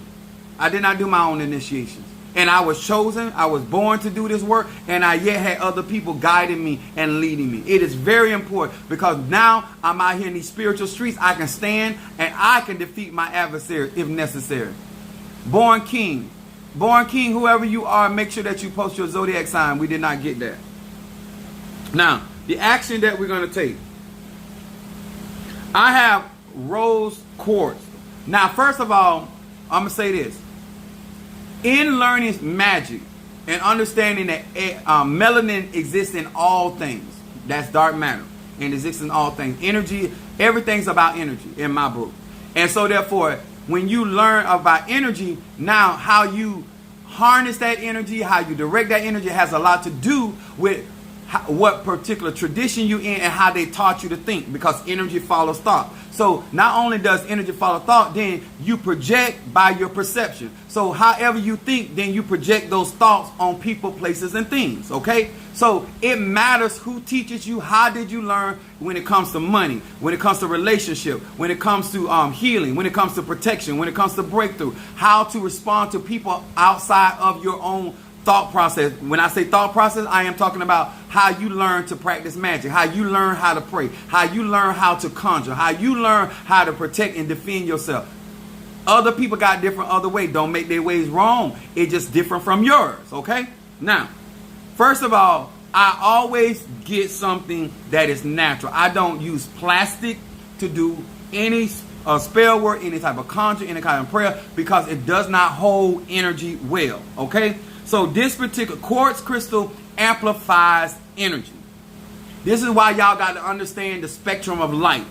I did not do my own initiations. And I was chosen, I was born to do this work, and I yet had other people guiding me and leading me. It is very important because now I'm out here in these spiritual streets. I can stand and I can defeat my adversary if necessary. Born King. Born King, whoever you are, make sure that you post your zodiac sign. We did not get that. Now, the action that we're going to take. I have rose quartz. Now, first of all, I'm going to say this. In learning magic and understanding that melanin exists in all things, that's dark matter, and exists in all things. Energy, everything's about energy in my book. And so therefore, when you learn about energy, now how you harness that energy, how you direct that energy has a lot to do with what particular tradition you in and how they taught you to think, because energy follows thought. So not only does energy follow thought, then you project by your perception. So however you think, then you project those thoughts on people, places, and things. Okay? So it matters who teaches you, how did you learn when it comes to money, when it comes to relationship, when it comes to healing, when it comes to protection, when it comes to breakthrough, how to respond to people outside of your own thought process. When I say thought process, I am talking about how you learn to practice magic, how you learn how to pray, how you learn how to conjure, how you learn how to protect and defend yourself. Other people got different other ways. Don't make their ways wrong. It's just different from yours, okay? Now, first of all, I always get something that is natural. I don't use plastic to do any spell work, any type of conjure, any kind of prayer, because it does not hold energy well, okay? So this particular quartz crystal amplifies energy. This is why y'all got to understand the spectrum of light.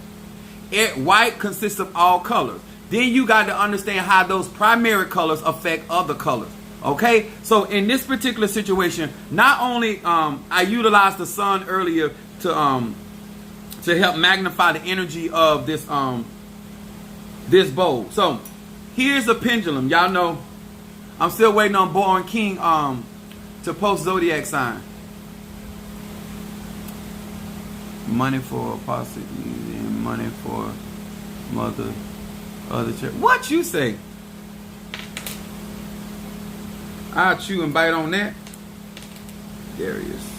White consists of all colors. Then you got to understand how those primary colors affect other colors. Okay? So in this particular situation, not only I utilized the sun earlier to help magnify the energy of this this bowl. So here's a pendulum. Y'all know I'm still waiting on Born King to post zodiac sign. Money for apostate and money for mother other church. What you say? I'll chew and bite on that. There he is.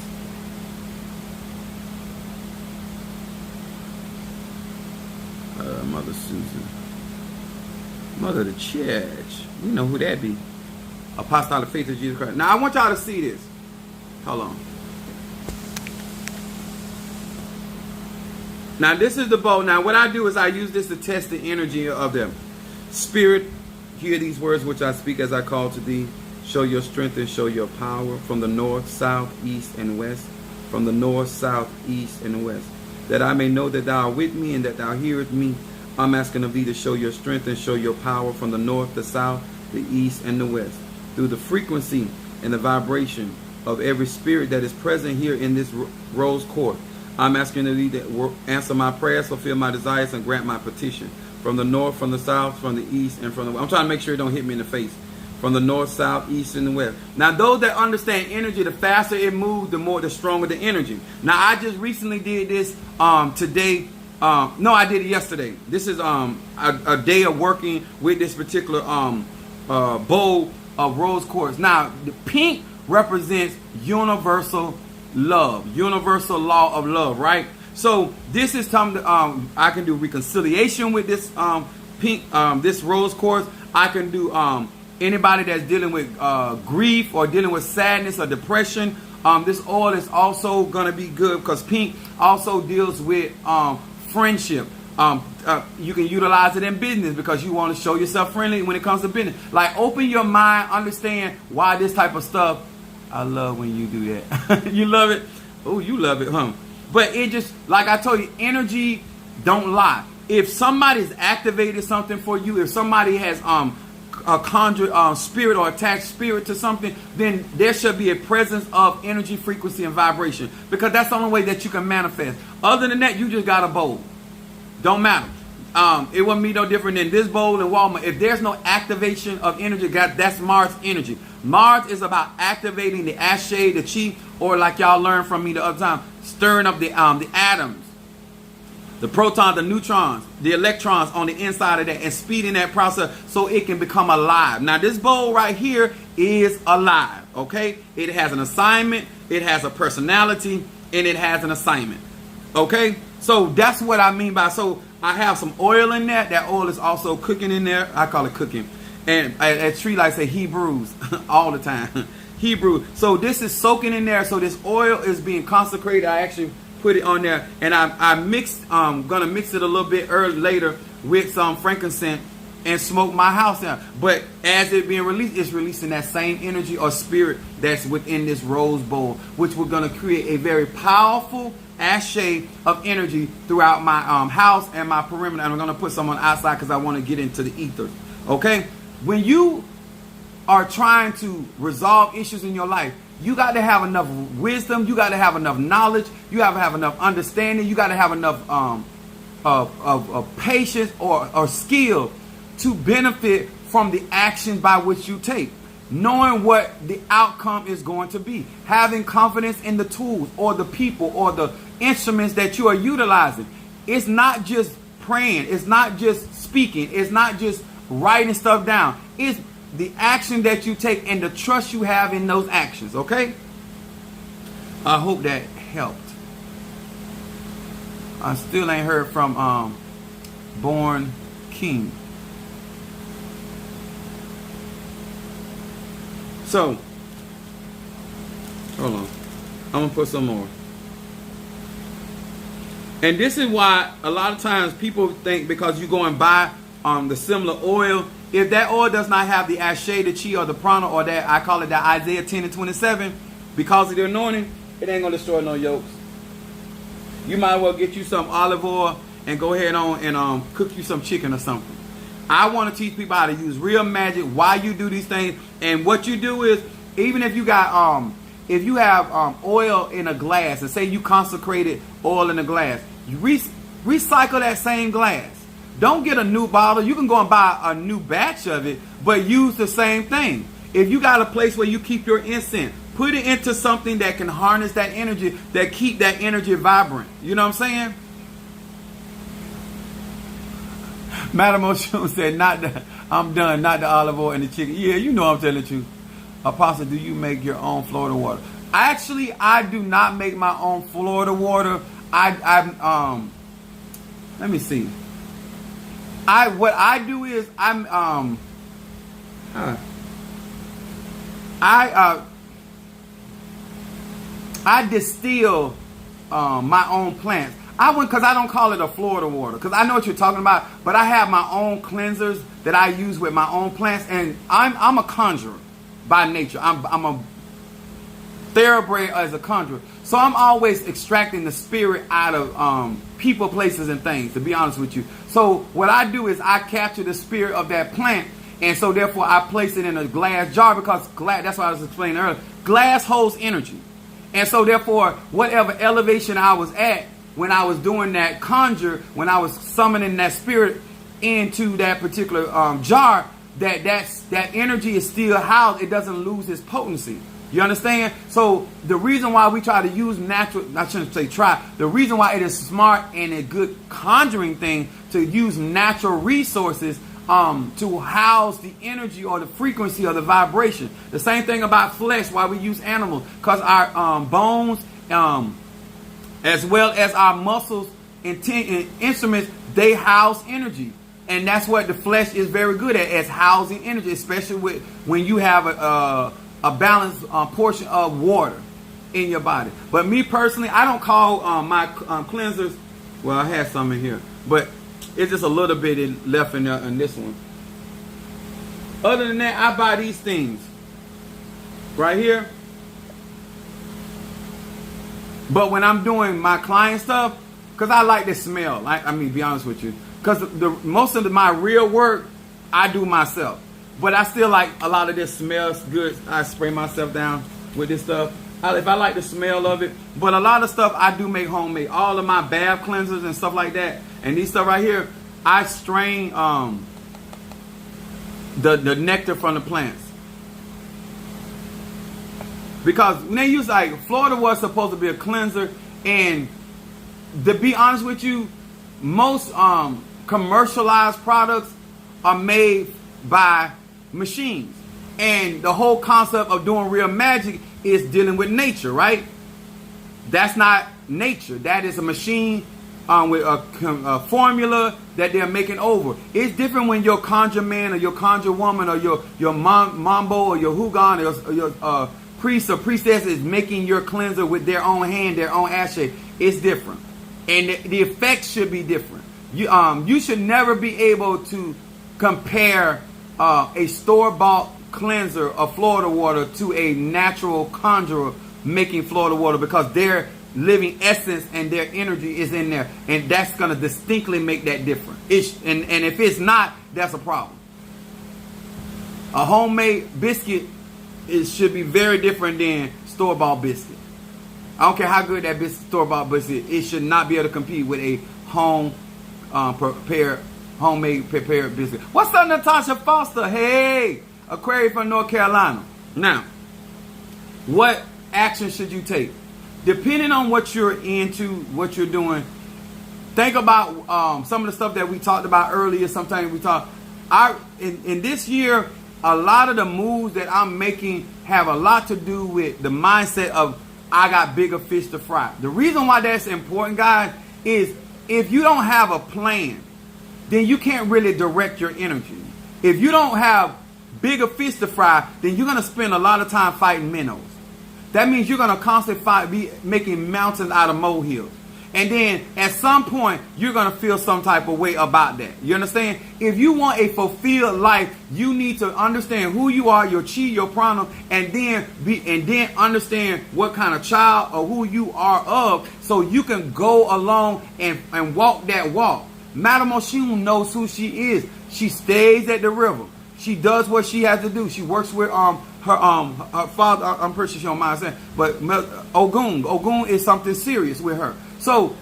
Mother Susan. Mother of the church. You know who that be. Apostolic Faith of Jesus Christ. Now, I want y'all to see this. Hold on. Now, this is the bow. Now, what I do is I use this to test the energy of them. Spirit, hear these words which I speak as I call to thee. Show your strength and show your power from the north, south, east, and west. From the north, south, east, and west. That I may know that thou art with me and that thou hearest me. I'm asking of thee to show your strength and show your power from the north, the south, the east, and the west. Through the frequency and the vibration of every spirit that is present here in this rose quartz. I'm asking of thee to answer my prayers, fulfill my desires, and grant my petition. From the north, from the south, from the east, and from the west. I'm trying to make sure it don't hit me in the face. From the north, south, east, and the west. Now, those that understand energy, the faster it moves, the stronger the energy. Now, I just recently did this today. No, I did it yesterday. This is a day of working with this particular bowl of rose quartz. Now, the pink represents universal love, universal law of love, right? So this is time to I can do reconciliation with this pink this rose quartz. I can do anybody that's dealing with grief or dealing with sadness or depression This oil is also going to be good because pink also deals with friendship. You can utilize it in business because you want to show yourself friendly when it comes to business. Like, open your mind, understand why this type of stuff. I love when you do that. You love it? Oh, you love it, huh? But it just, like I told you, energy don't lie. If somebody's activated something for you, if somebody has a conjured spirit or attached spirit to something, then there should be a presence of energy, frequency, and vibration, because that's the only way that you can manifest. Other than that, you just got a bowl. Don't matter. It wouldn't be no different than this bowl in Walmart. If there's no activation of energy, that's Mars energy. Mars is about activating the ashe, the chi, or like y'all learned from me the other time, stirring up the atoms, the protons, the neutrons, the electrons on the inside of that, and speeding that process so it can become alive. Now, this bowl right here is alive, okay? It has an assignment, it has a personality, and it has an assignment, okay? So that's what I mean by, so I have some oil in there. That oil is also cooking in there. I call it cooking. And at Tree Light say Hebrews all the time. Hebrew. So this is soaking in there. So this oil is being consecrated. I actually put it on there, and I mixed. Gonna mix it a little bit later with some frankincense and smoke my house down. But as it being released, it's releasing that same energy or spirit that's within this rose bowl, which we're gonna create a very powerful ashe of energy throughout my house and my perimeter. And I'm gonna put some on outside because I want to get into the ether. Okay. When you are trying to resolve issues in your life, you got to have enough wisdom. You got to have enough knowledge. You have to have enough understanding. You got to have enough of patience or skill to benefit from the actions by which you take. Knowing what the outcome is going to be. Having confidence in the tools or the people or the instruments that you are utilizing. It's not just praying. It's not just speaking. It's not just writing stuff down. It's the action that you take and the trust you have in those actions, okay? I hope that helped. I still ain't heard from Born King. So, hold on. I'm going to put some more. And this is why a lot of times people think because you go and buy the similar oil, if that oil does not have the ashe, the chi, or the prana, or that, I call it that Isaiah 10 and 27, because of the anointing, it ain't going to destroy no yokes. You might as well get you some olive oil and go ahead on and cook you some chicken or something. I want to teach people how to use real magic, why you do these things. And what you do is, even if you got, if you have oil in a glass, and say you consecrated oil in a glass, you recycle that same glass. Don't get a new bottle. You can go and buy a new batch of it, but use the same thing. If you got a place where you keep your incense, put it into something that can harness that energy, that keep that energy vibrant. You know what I'm saying? Madam Oshun said, I'm done, not the olive oil and the chicken. Yeah, you know I'm telling the truth. Apostle, do you make your own Florida water? Actually, I do not make my own Florida water. Let me see. What I do is I distill my own plants. Because I don't call it a Florida water, because I know what you're talking about, but I have my own cleansers that I use with my own plants, and I'm a conjurer by nature. I'm a thoroughbred as a conjurer. So I'm always extracting the spirit out of people, places, and things, to be honest with you. So what I do is I capture the spirit of that plant, and so therefore I place it in a glass jar, because glass, that's what I was explaining earlier, glass holds energy. And so therefore, whatever elevation I was at when I was doing that conjure, when I was summoning that spirit into that particular jar, that energy is still housed. It doesn't lose its potency. You understand? So the reason why we try to use natural, I shouldn't say try, the reason why it is smart and a good conjuring thing to use natural resources to house the energy or the frequency or the vibration. The same thing about flesh, why we use animals, because our bones, as well as our muscles and instruments, they house energy. And that's what the flesh is very good at, as housing energy, especially when you have a balanced portion of water. in your body. But me personally, I don't call my cleansers, well, I had some in here, but it's just a little bit left in there in this one. Other than that, I buy these things right here. But when I'm doing my client stuff, because I like the smell, I mean, be honest with you, because most of my real work, I do myself. But I still like a lot of this smells good. I spray myself down with this stuff. If I like the smell of it. But a lot of stuff I do make homemade. All of my bath cleansers and stuff like that. And these stuff right here, I strain the nectar from the plants. Because when they use, like, Florida was supposed to be a cleanser. And to be honest with you, most commercialized products are made by machines. And the whole concept of doing real magic is dealing with nature, right? That's not nature. That is a machine with a formula that they're making over. It's different when your conjure man or your conjure woman or your mambo or your hugan or your priest or priestess is making your cleanser with their own hand, their own ashe. It's different. And the effects should be different. You should never be able to compare a store-bought cleanser of Florida water to a natural conjurer making Florida water, because their living essence and their energy is in there, and that's going to distinctly make that different. And if it's not, that's a problem. A homemade biscuit, it should be very different than store-bought biscuit. I don't care how good that store-bought biscuit, it should not be able to compete with a homemade prepared biscuit. What's up, Natasha Foster? Hey, Aquarius from North Carolina. Now, what action should you take? Depending on what you're into, what you're doing, think about some of the stuff that we talked about earlier. Sometimes we talk. In this year, a lot of the moves that I'm making have a lot to do with the mindset of I got bigger fish to fry. The reason why that's important, guys, is if you don't have a plan, then you can't really direct your energy. If you don't have bigger fish to fry, then you're going to spend a lot of time fighting minnows. That means you're going to constantly be making mountains out of molehills. And then at some point, you're going to feel some type of way about that. You understand? If you want a fulfilled life, you need to understand who you are, your chi, your prana, and then understand what kind of child or who you are of, so you can go along and walk that walk. Madame Oshun knows who she is. She stays at the river. She does what she has to do. She works with her father. I'm pretty sure she don't mind saying, but Ogun is something serious with her. So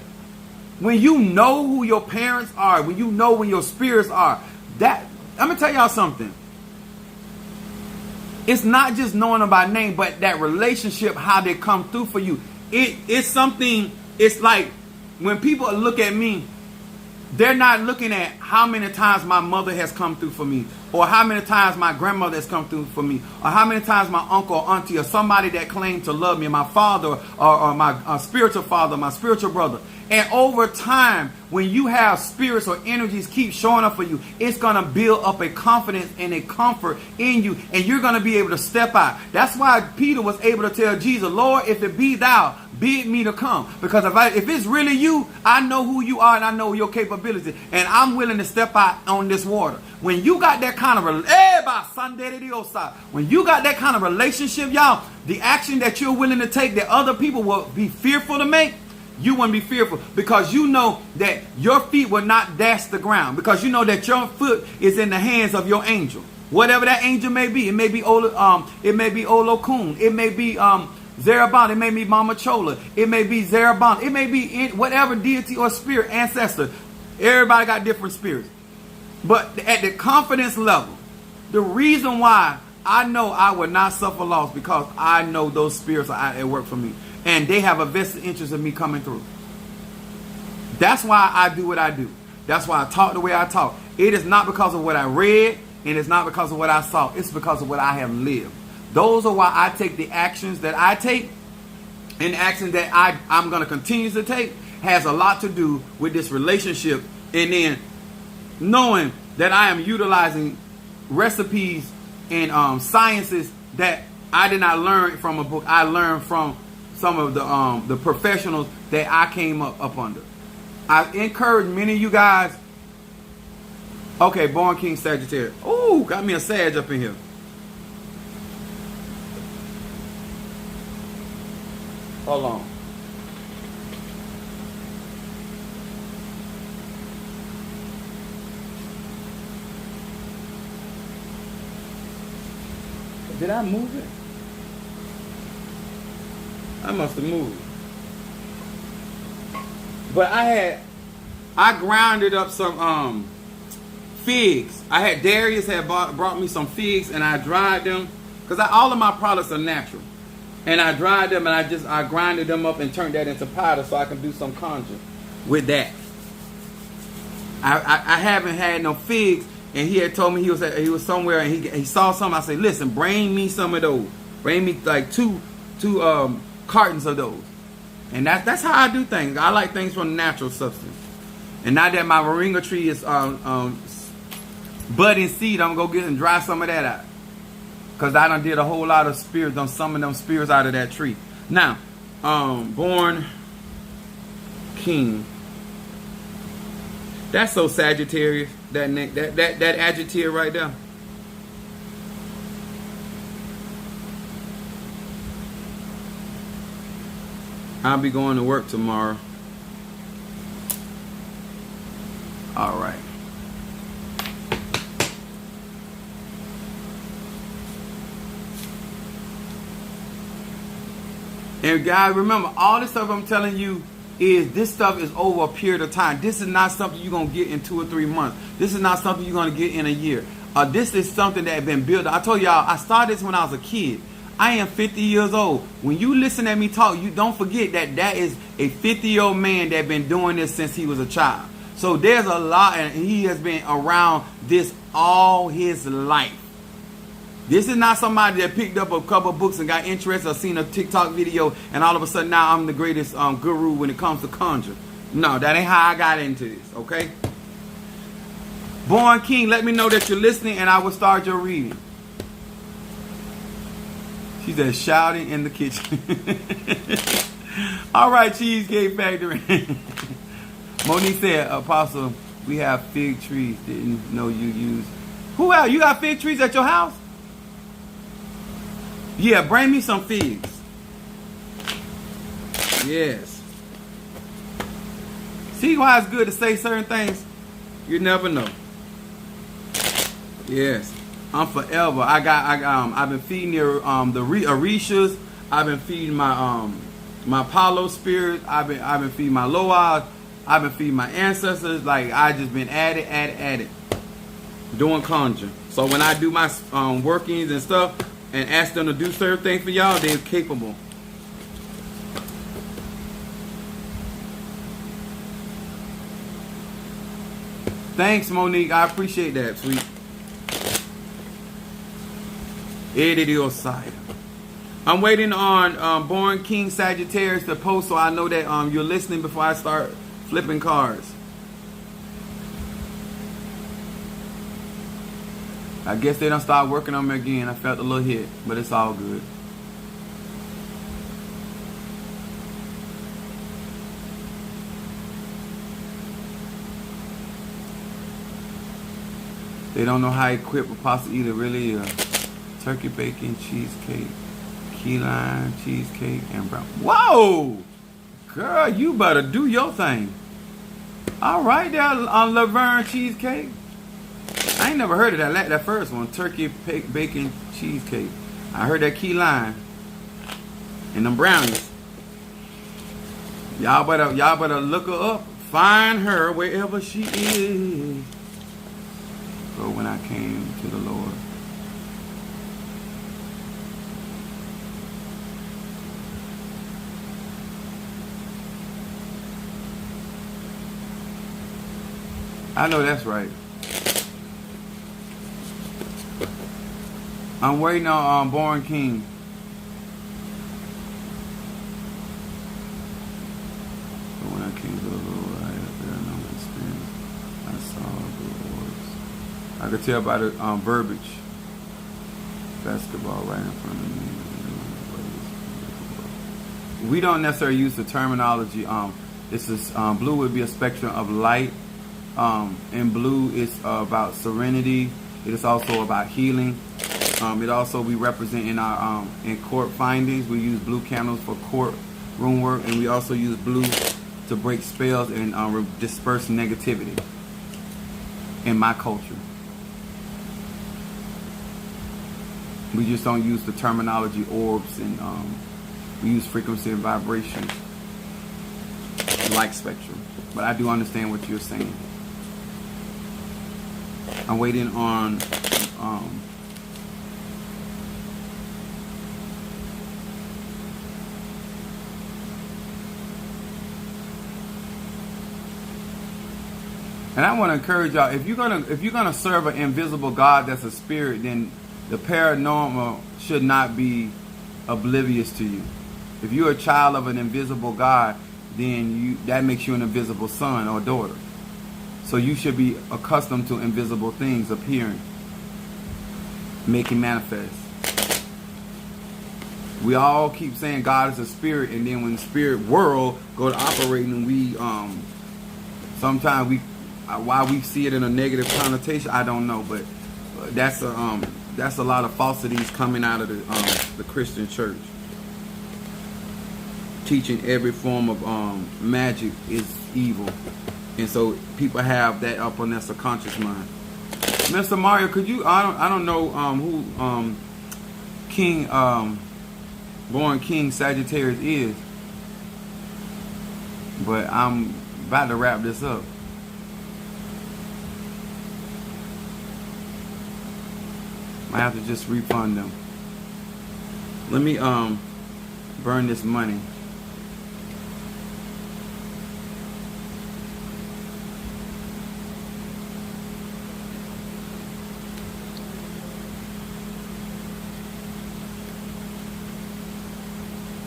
when you know who your parents are, when you know when your spirits are, that I'm gonna tell y'all something. It's not just knowing them by name, but that relationship, how they come through for you. It's something. It's like when people look at me, they're not looking at how many times my mother has come through for me, or how many times my grandmother has come through for me, or how many times my uncle or auntie or somebody that claimed to love me, my father or my spiritual father, my spiritual brother. And over time, when you have spirits or energies keep showing up for you, it's going to build up a confidence and a comfort in you, and you're going to be able to step out. That's why Peter was able to tell Jesus, Lord, if it be thou, bid me to come. Because if it's really you, I know who you are and I know your capability, and I'm willing to step out on this water. When you got that kind of relationship, y'all, the action that you're willing to take that other people will be fearful to make, you wouldn't be fearful, because you know that your feet will not dash the ground, because you know that your foot is in the hands of your angel. Whatever that angel may be, it may be Olokun, it may be Zerabon, it may be Mama Chola, it may be Zerabon, it may be whatever deity or spirit, ancestor. Everybody got different spirits. But at the confidence level, the reason why I know I will not suffer loss, because I know those spirits are out at work for me. And they have a vested interest in me coming through. That's why I do what I do. That's why I talk the way I talk. It is not because of what I read, and it's not because of what I saw. It's because of what I have lived. Those are why I take the actions that I take, and the actions that I'm going to continue to take has a lot to do with this relationship. And then knowing that I am utilizing recipes and sciences that I did not learn from a book. I learned from some of the professionals that I came up under. I encourage many of you guys. Okay, Born King Sagittarius. Ooh, got me a Sag up in here. Hold on. Did I move it? I must have moved. But I grounded up some figs. Darius had brought me some figs, and I dried them because all of my products are natural. And I dried them, and I grinded them up and turned that into powder so I can do some conjure with that. I haven't had no figs, and he had told me he was somewhere and he saw some. I said, listen, bring me some of those. Bring me like two cartons of those. And that's how I do things. I like things from natural substance. And now that my moringa tree is budding seed, I'm gonna go get and dry some of that out. Cause I done did a whole lot of spirits, done some of them spirits out of that tree. Now, Born King. That's so Sagittarius. That adjective right there. I'll be going to work tomorrow. All right. And guys, remember, all this stuff I'm telling you this stuff is over a period of time. This is not something you're going to get in 2 or 3 months. This is not something you're going to get in a year. This is something that has been built. I told y'all, I started this when I was a kid. I am 50 years old. When you listen at me talk, you don't forget that is a 50-year-old man that been doing this since he was a child. So there's a lot, and he has been around this all his life. This is not somebody that picked up a couple of books and got interested or seen a TikTok video and all of a sudden now I'm the greatest guru when it comes to conjure. No, that ain't how I got into this, okay? Born King, let me know that you're listening and I will start your reading. She said shouting in the kitchen. All right, Cheesecake Factory. Monique said, Apostle, we have fig trees. Didn't know you use. Who else? You got fig trees at your house? Yeah, bring me some figs. Yes. See why it's good to say certain things? You never know. Yes. I'm forever. I've been feeding the Orishas. I've been feeding my my Apollo spirit. I've been feeding my Loas. I've been feeding my ancestors. Like I just been at it, doing conjure. So when I do my workings and stuff and ask them to do certain things for y'all, they're capable. Thanks, Monique. I appreciate that, sweet. I'm waiting on Born King Sagittarius to post so I know that you're listening before I start flipping cards. I guess they don't start working on me again. I felt a little hit, but it's all good. They don't know how equipped Apostle Ely really is. Turkey bacon, cheesecake, key lime, cheesecake, and brown. Whoa! Girl, you better do your thing. All right there, Laverne cheesecake. I ain't never heard of that first one. Turkey bacon cheesecake. I heard that key lime. And them brownies. Y'all better look her up. Find her wherever she is. So when I came to the Lord. I know that's right. I'm waiting on Born King. But when I came to the Lord, I had a very number of experience. I saw the Lord's. I could tell by the verbiage. Basketball right in front of me. we don't necessarily use the terminology. This is blue would be a spectrum of light. And blue is about serenity. It is also about healing. It also we represent in our in court findings. We use blue candles for court room work, and we also use blue to break spells and disperse negativity in my culture. We just don't use the terminology orbs, and we use frequency and vibration, light spectrum. But I do understand what you're saying. I'm waiting on and I want to encourage y'all, if you're gonna serve an invisible God that's a spirit, then the paranormal should not be oblivious to you. If you're a child of an invisible God, then that makes you an invisible son or daughter. So you should be accustomed to invisible things appearing, making manifest. We all keep saying God is a spirit, and then when the spirit world go to operating, we sometimes we why we see it in a negative connotation, I don't know, but that's a lot of falsities coming out of the Christian church, teaching every form of magic is evil. And so people have that up on their subconscious mind. Mr. Mario, could you? I don't know who King born King Sagittarius is, but I'm about to wrap this up. I have to just refund them. Let me burn this money.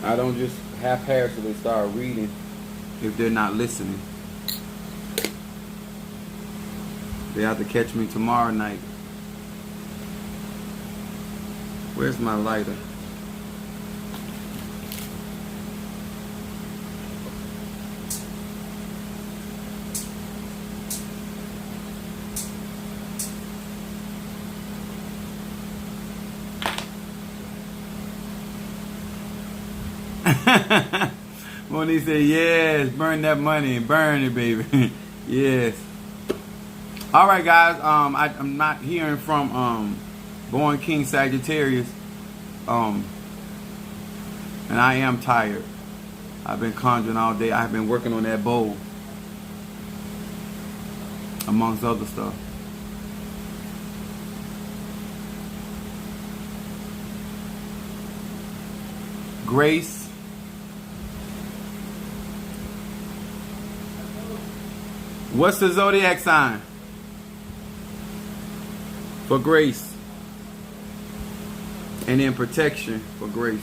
I don't just haphazardly start reading if they're not listening. They have to catch me tomorrow night. Where's my lighter? Monique said, yes, burn that money. Burn it, baby. Yes. All right, guys. I'm not hearing from born King Sagittarius. And I am tired. I've been conjuring all day. I've been working on that bowl, amongst other stuff. Grace. What's the zodiac sign for Grace? And then protection for Grace.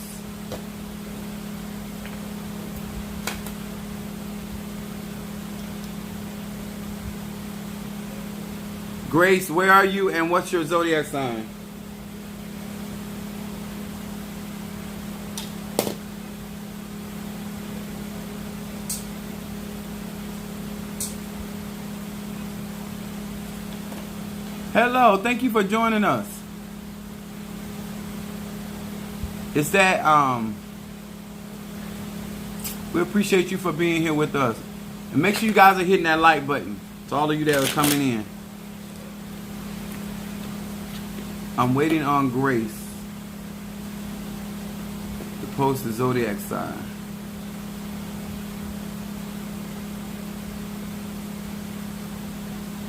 Grace, where are you and what's your zodiac sign? Hello, thank you for joining us. It's that we appreciate you for being here with us. And make sure you guys are hitting that like button. To all of you that are coming in. I'm waiting on Grace to post the zodiac sign.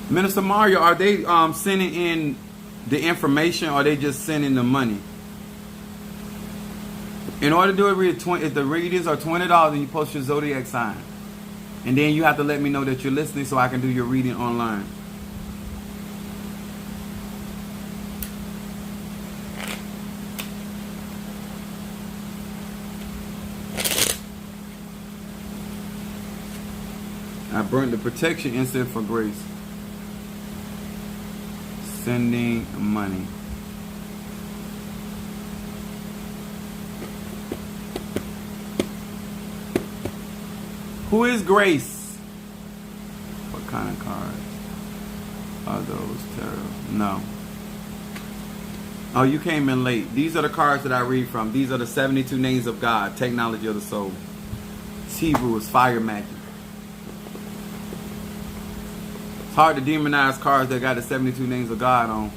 Minister Mario, are they sending in the information, or are they just sending the money? In order to do it, if the readings are $20, and you post your zodiac sign, and then you have to let me know that you're listening so I can do your reading online. I burnt the protection incense for Grace. Sending money. Who is Grace? What kind of cards are those, tarot? No. Oh, you came in late. These are the cards that I read from. These are the 72 names of God, technology of the soul. It's Hebrew, it's fire magic. It's hard to demonize cards that got the 72 names of God on.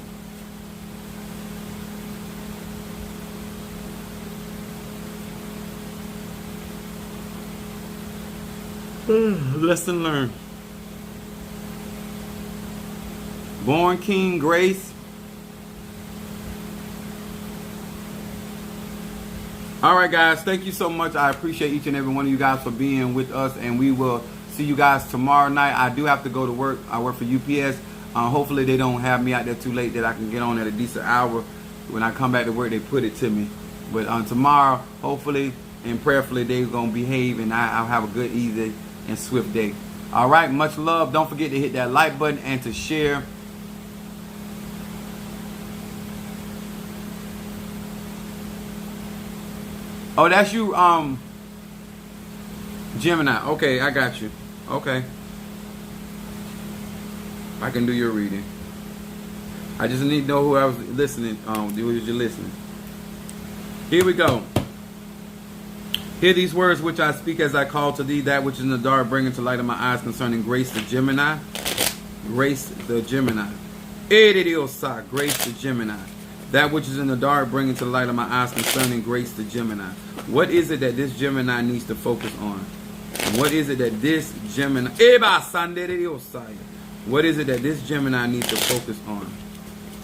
Lesson learned. Born King, Grace. All right, guys. Thank you so much. I appreciate each and every one of you guys for being with us, and we will see you guys tomorrow night. I do have to go to work. I work for UPS. Hopefully they don't have me out there too late that I can get on at a decent hour. When I come back to work, they put it to me. But tomorrow, hopefully and prayerfully, they're going to behave, and I'll have a good, easy, and swift day. All right, much love. Don't forget to hit that like button and to share. Oh, that's you, Gemini. Okay, I got you. Okay. I can do your reading. I just need to know who I was listening, who was you listening. Here we go. Hear these words which I speak as I call to thee, that which is in the dark, bring into light of my eyes concerning Grace the Gemini. Grace the Gemini. Grace the Gemini. That which is in the dark, bring into the light of my eyes concerning Grace the Gemini. What is it that this Gemini needs to focus on? What is it that this Gemini... What is it that this Gemini needs to focus on?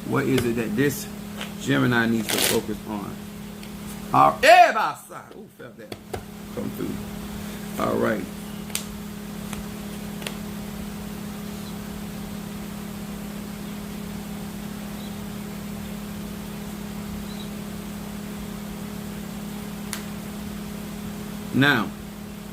What is it that this Gemini needs to focus on? Ooh, felt that come through. All right. Now,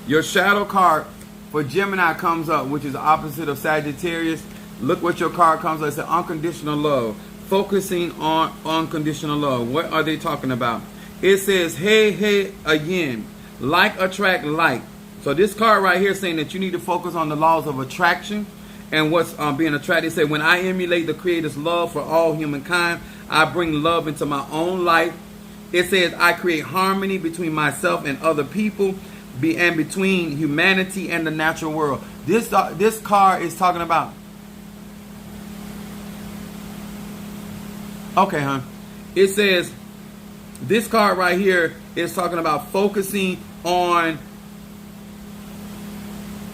your shadow card for Gemini comes up, which is the opposite of Sagittarius. Look what your card comes up. It's an unconditional love. Focusing on unconditional love. What are they talking about? It says, hey, again. Like attract like. So this card right here is saying that you need to focus on the laws of attraction and what's being attracted. It said, when I emulate the Creator's love for all humankind, I bring love into my own life. It says, I create harmony between myself and other people and between humanity and the natural world. This card is talking about... Okay, huh? It says, this card right here is talking about focusing on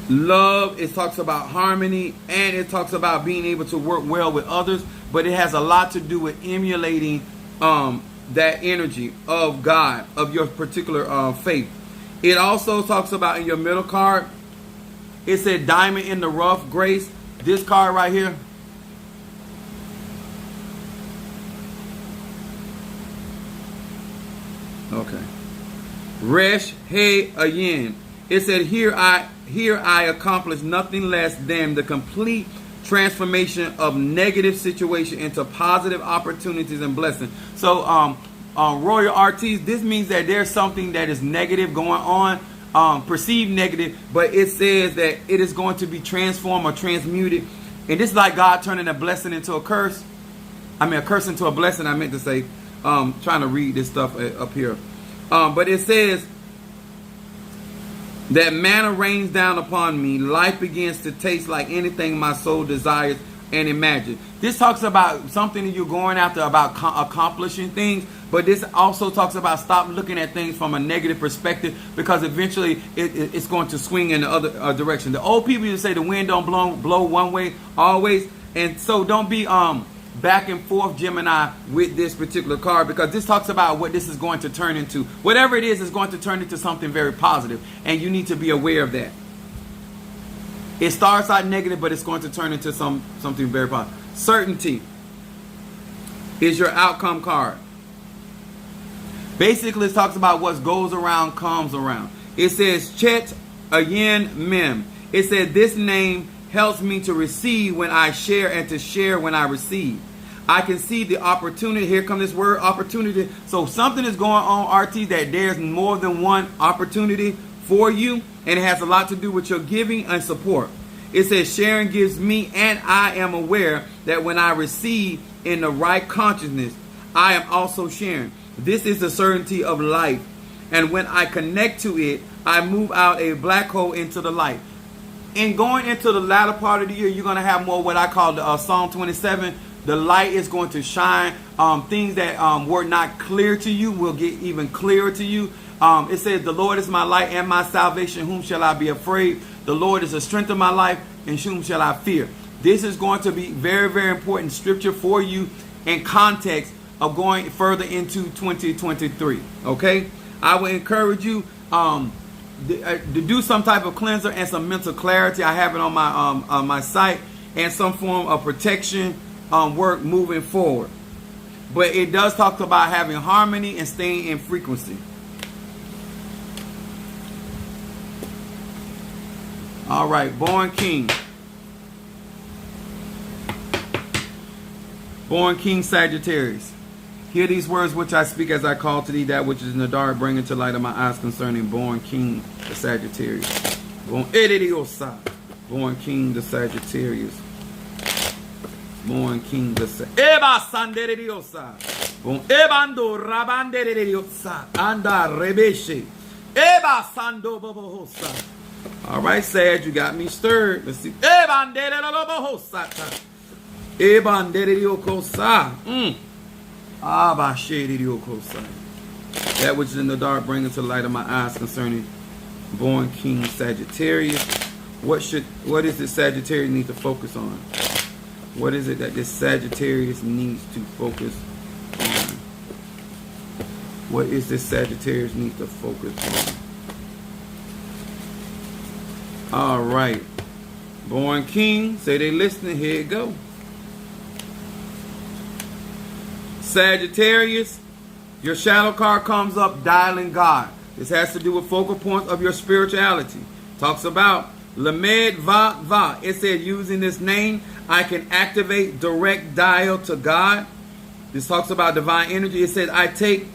love. It talks about harmony, and it talks about being able to work well with others. But it has a lot to do with emulating that energy of God, of your particular faith. It also talks about in your middle card, it said diamond in the rough, Grace. This card right here. Okay. Resh He Ayin. It said, here I accomplish nothing less than the complete transformation of negative situation into positive opportunities and blessings. So Royal Artis, this means that there's something that is negative going on, perceived negative, but it says that it is going to be transformed or transmuted. And this is like God turning a blessing into a curse. I mean, a curse into a blessing, I meant to say. Trying to read this stuff up here. But it says that manna rains down upon me. Life begins to taste like anything my soul desires and imagine. This talks about something that you're going after, about accomplishing things. But this also talks about stop looking at things from a negative perspective, because eventually it's going to swing in the other direction. The old people used to say the wind don't blow one way always. And so don't be back and forth, Gemini, with this particular card, because this talks about what this is going to turn into. Whatever it is going to turn into something very positive, and you need to be aware of that. It starts out negative, but it's going to turn into something very positive. Certainty is your outcome card. Basically, it talks about what goes around comes around. It says Chet Ayin Mem. It said this name helps me to receive when I share and to share when I receive. I can see the opportunity. Here comes this word, opportunity. So something is going on, RT, that there's more than one opportunity for you, and it has a lot to do with your giving and support. It says sharing gives me, and I am aware that when I receive in the right consciousness, I am also sharing. This is the certainty of life. And when I connect to it, I move out a black hole into the light. In going into the latter part of the year, you're going to have more what I call the Psalm 27. The light is going to shine. Things that were not clear to you will get even clearer to you. It says, the Lord is my light and my salvation. Whom shall I be afraid? The Lord is the strength of my life, and whom shall I fear? This is going to be very, very important scripture for you in context of going further into 2023. Okay? I would encourage you to do some type of cleanser and some mental clarity. I have it on my site, and some form of protection work moving forward. But it does talk about having harmony and staying in frequency. All right, Born King. Born King Sagittarius. Hear these words which I speak as I call to thee that which is in the dark, bringing to light of my eyes concerning Born King the Sagittarius. Born King the Sagittarius. Born King the Sagittarius. Born Ebando Rabanderiosa. Anda Rebeshe. Eba Sando Bobohosa. All right, Sag, you got me stirred. Let's see. Ebanderiosa. Ebanderiosa. That which is in the dark, bringing to light of my eyes concerning Born King Sagittarius. What is this Sagittarius need to focus on? What is it that this Sagittarius needs to focus on? What is this Sagittarius need to focus on? All right. Born King, say they listening. Here it go. Sagittarius, your shadow card comes up, dialing God. This has to do with focal points of your spirituality. Talks about Lamed Va Va. It said using this name, I can activate direct dial to God. This talks about divine energy. It says I take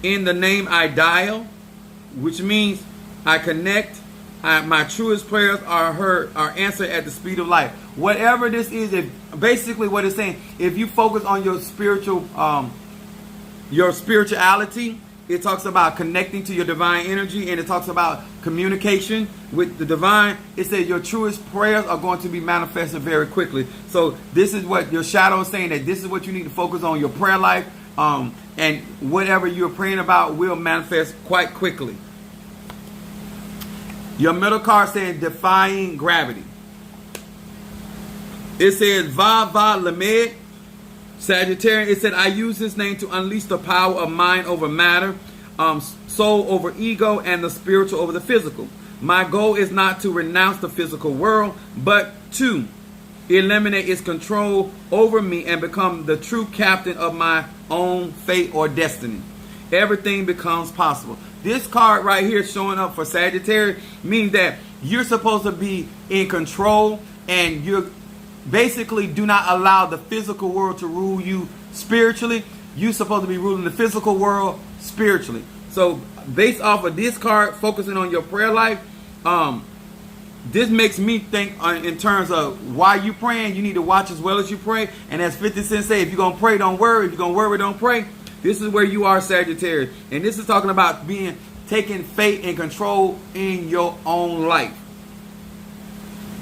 in the name I dial, which means I connect. My truest prayers are heard, are answered at the speed of light. Whatever this is, basically what it's saying, if you focus on your spirituality, it talks about connecting to your divine energy, and it talks about communication with the divine. It says your truest prayers are going to be manifested very quickly. So this is what your shadow is saying, that this is what you need to focus on, your prayer life, and whatever you're praying about will manifest quite quickly. Your middle card saying defying gravity. It says Va Va Lamed, Sagittarius. It said I use this name to unleash the power of mind over matter, soul over ego, and the spiritual over the physical. My goal is not to renounce the physical world, but to eliminate its control over me and become the true captain of my own fate or destiny. Everything becomes possible. This card right here showing up for Sagittarius means that you're supposed to be in control, and you basically do not allow the physical world to rule you spiritually. You're supposed to be ruling the physical world spiritually. So based off of this card, focusing on your prayer life, this makes me think in terms of why you praying. You need to watch as well as you pray. And as 50 Cent say, if you're going to pray, don't worry. If you're going to worry, don't pray. This is where you are, Sagittarius. And this is talking about taking faith and control in your own life.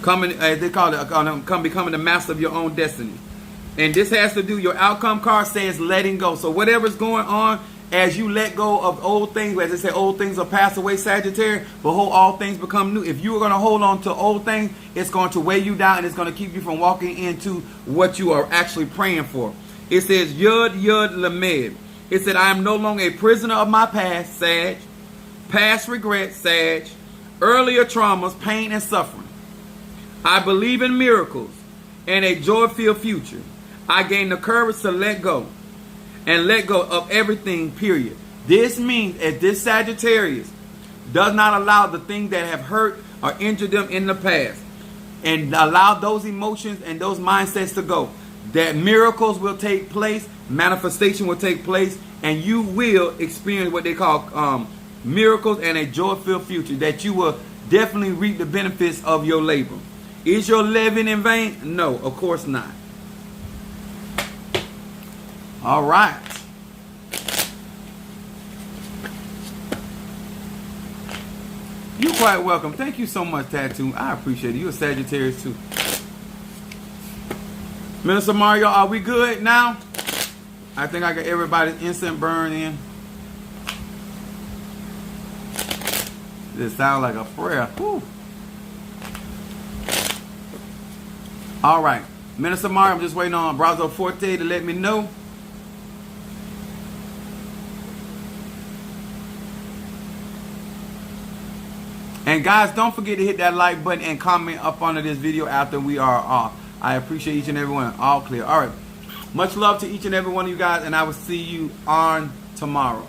As they call it, becoming the master of your own destiny. And this has to do, your outcome card says letting go. So whatever's going on, as you let go of old things, as they say, old things are passed away, Sagittarius, behold, all things become new. If you are going to hold on to old things, it's going to weigh you down, and it's going to keep you from walking into what you are actually praying for. It says, Yud Yud Lamed. It said, I am no longer a prisoner of my past, Sag. Past regrets, Sag. Earlier traumas, pain, and suffering. I believe in miracles and a joy-filled future. I gain the courage to let go. And let go of everything, period. This means if this Sagittarius does not allow the things that have hurt or injured them in the past, and allow those emotions and those mindsets to go, that miracles will take place, manifestation will take place, and you will experience what they call miracles, and a joy-filled future, that you will definitely reap the benefits of your labor. Is your living in vain? No, of course not. All right. You're quite welcome. Thank you so much, Tattoo. I appreciate it. You're a Sagittarius too. Minister Mario, are we good now? I think I got everybody's instant burn in. This sounds like a prayer. Whew. All right. Minister Mario, I'm just waiting on Brazo Forte to let me know. And guys, don't forget to hit that like button and comment up under this video after we are off. I appreciate each and every one. All clear. All right. Much love to each and every one of you guys, and I will see you on tomorrow.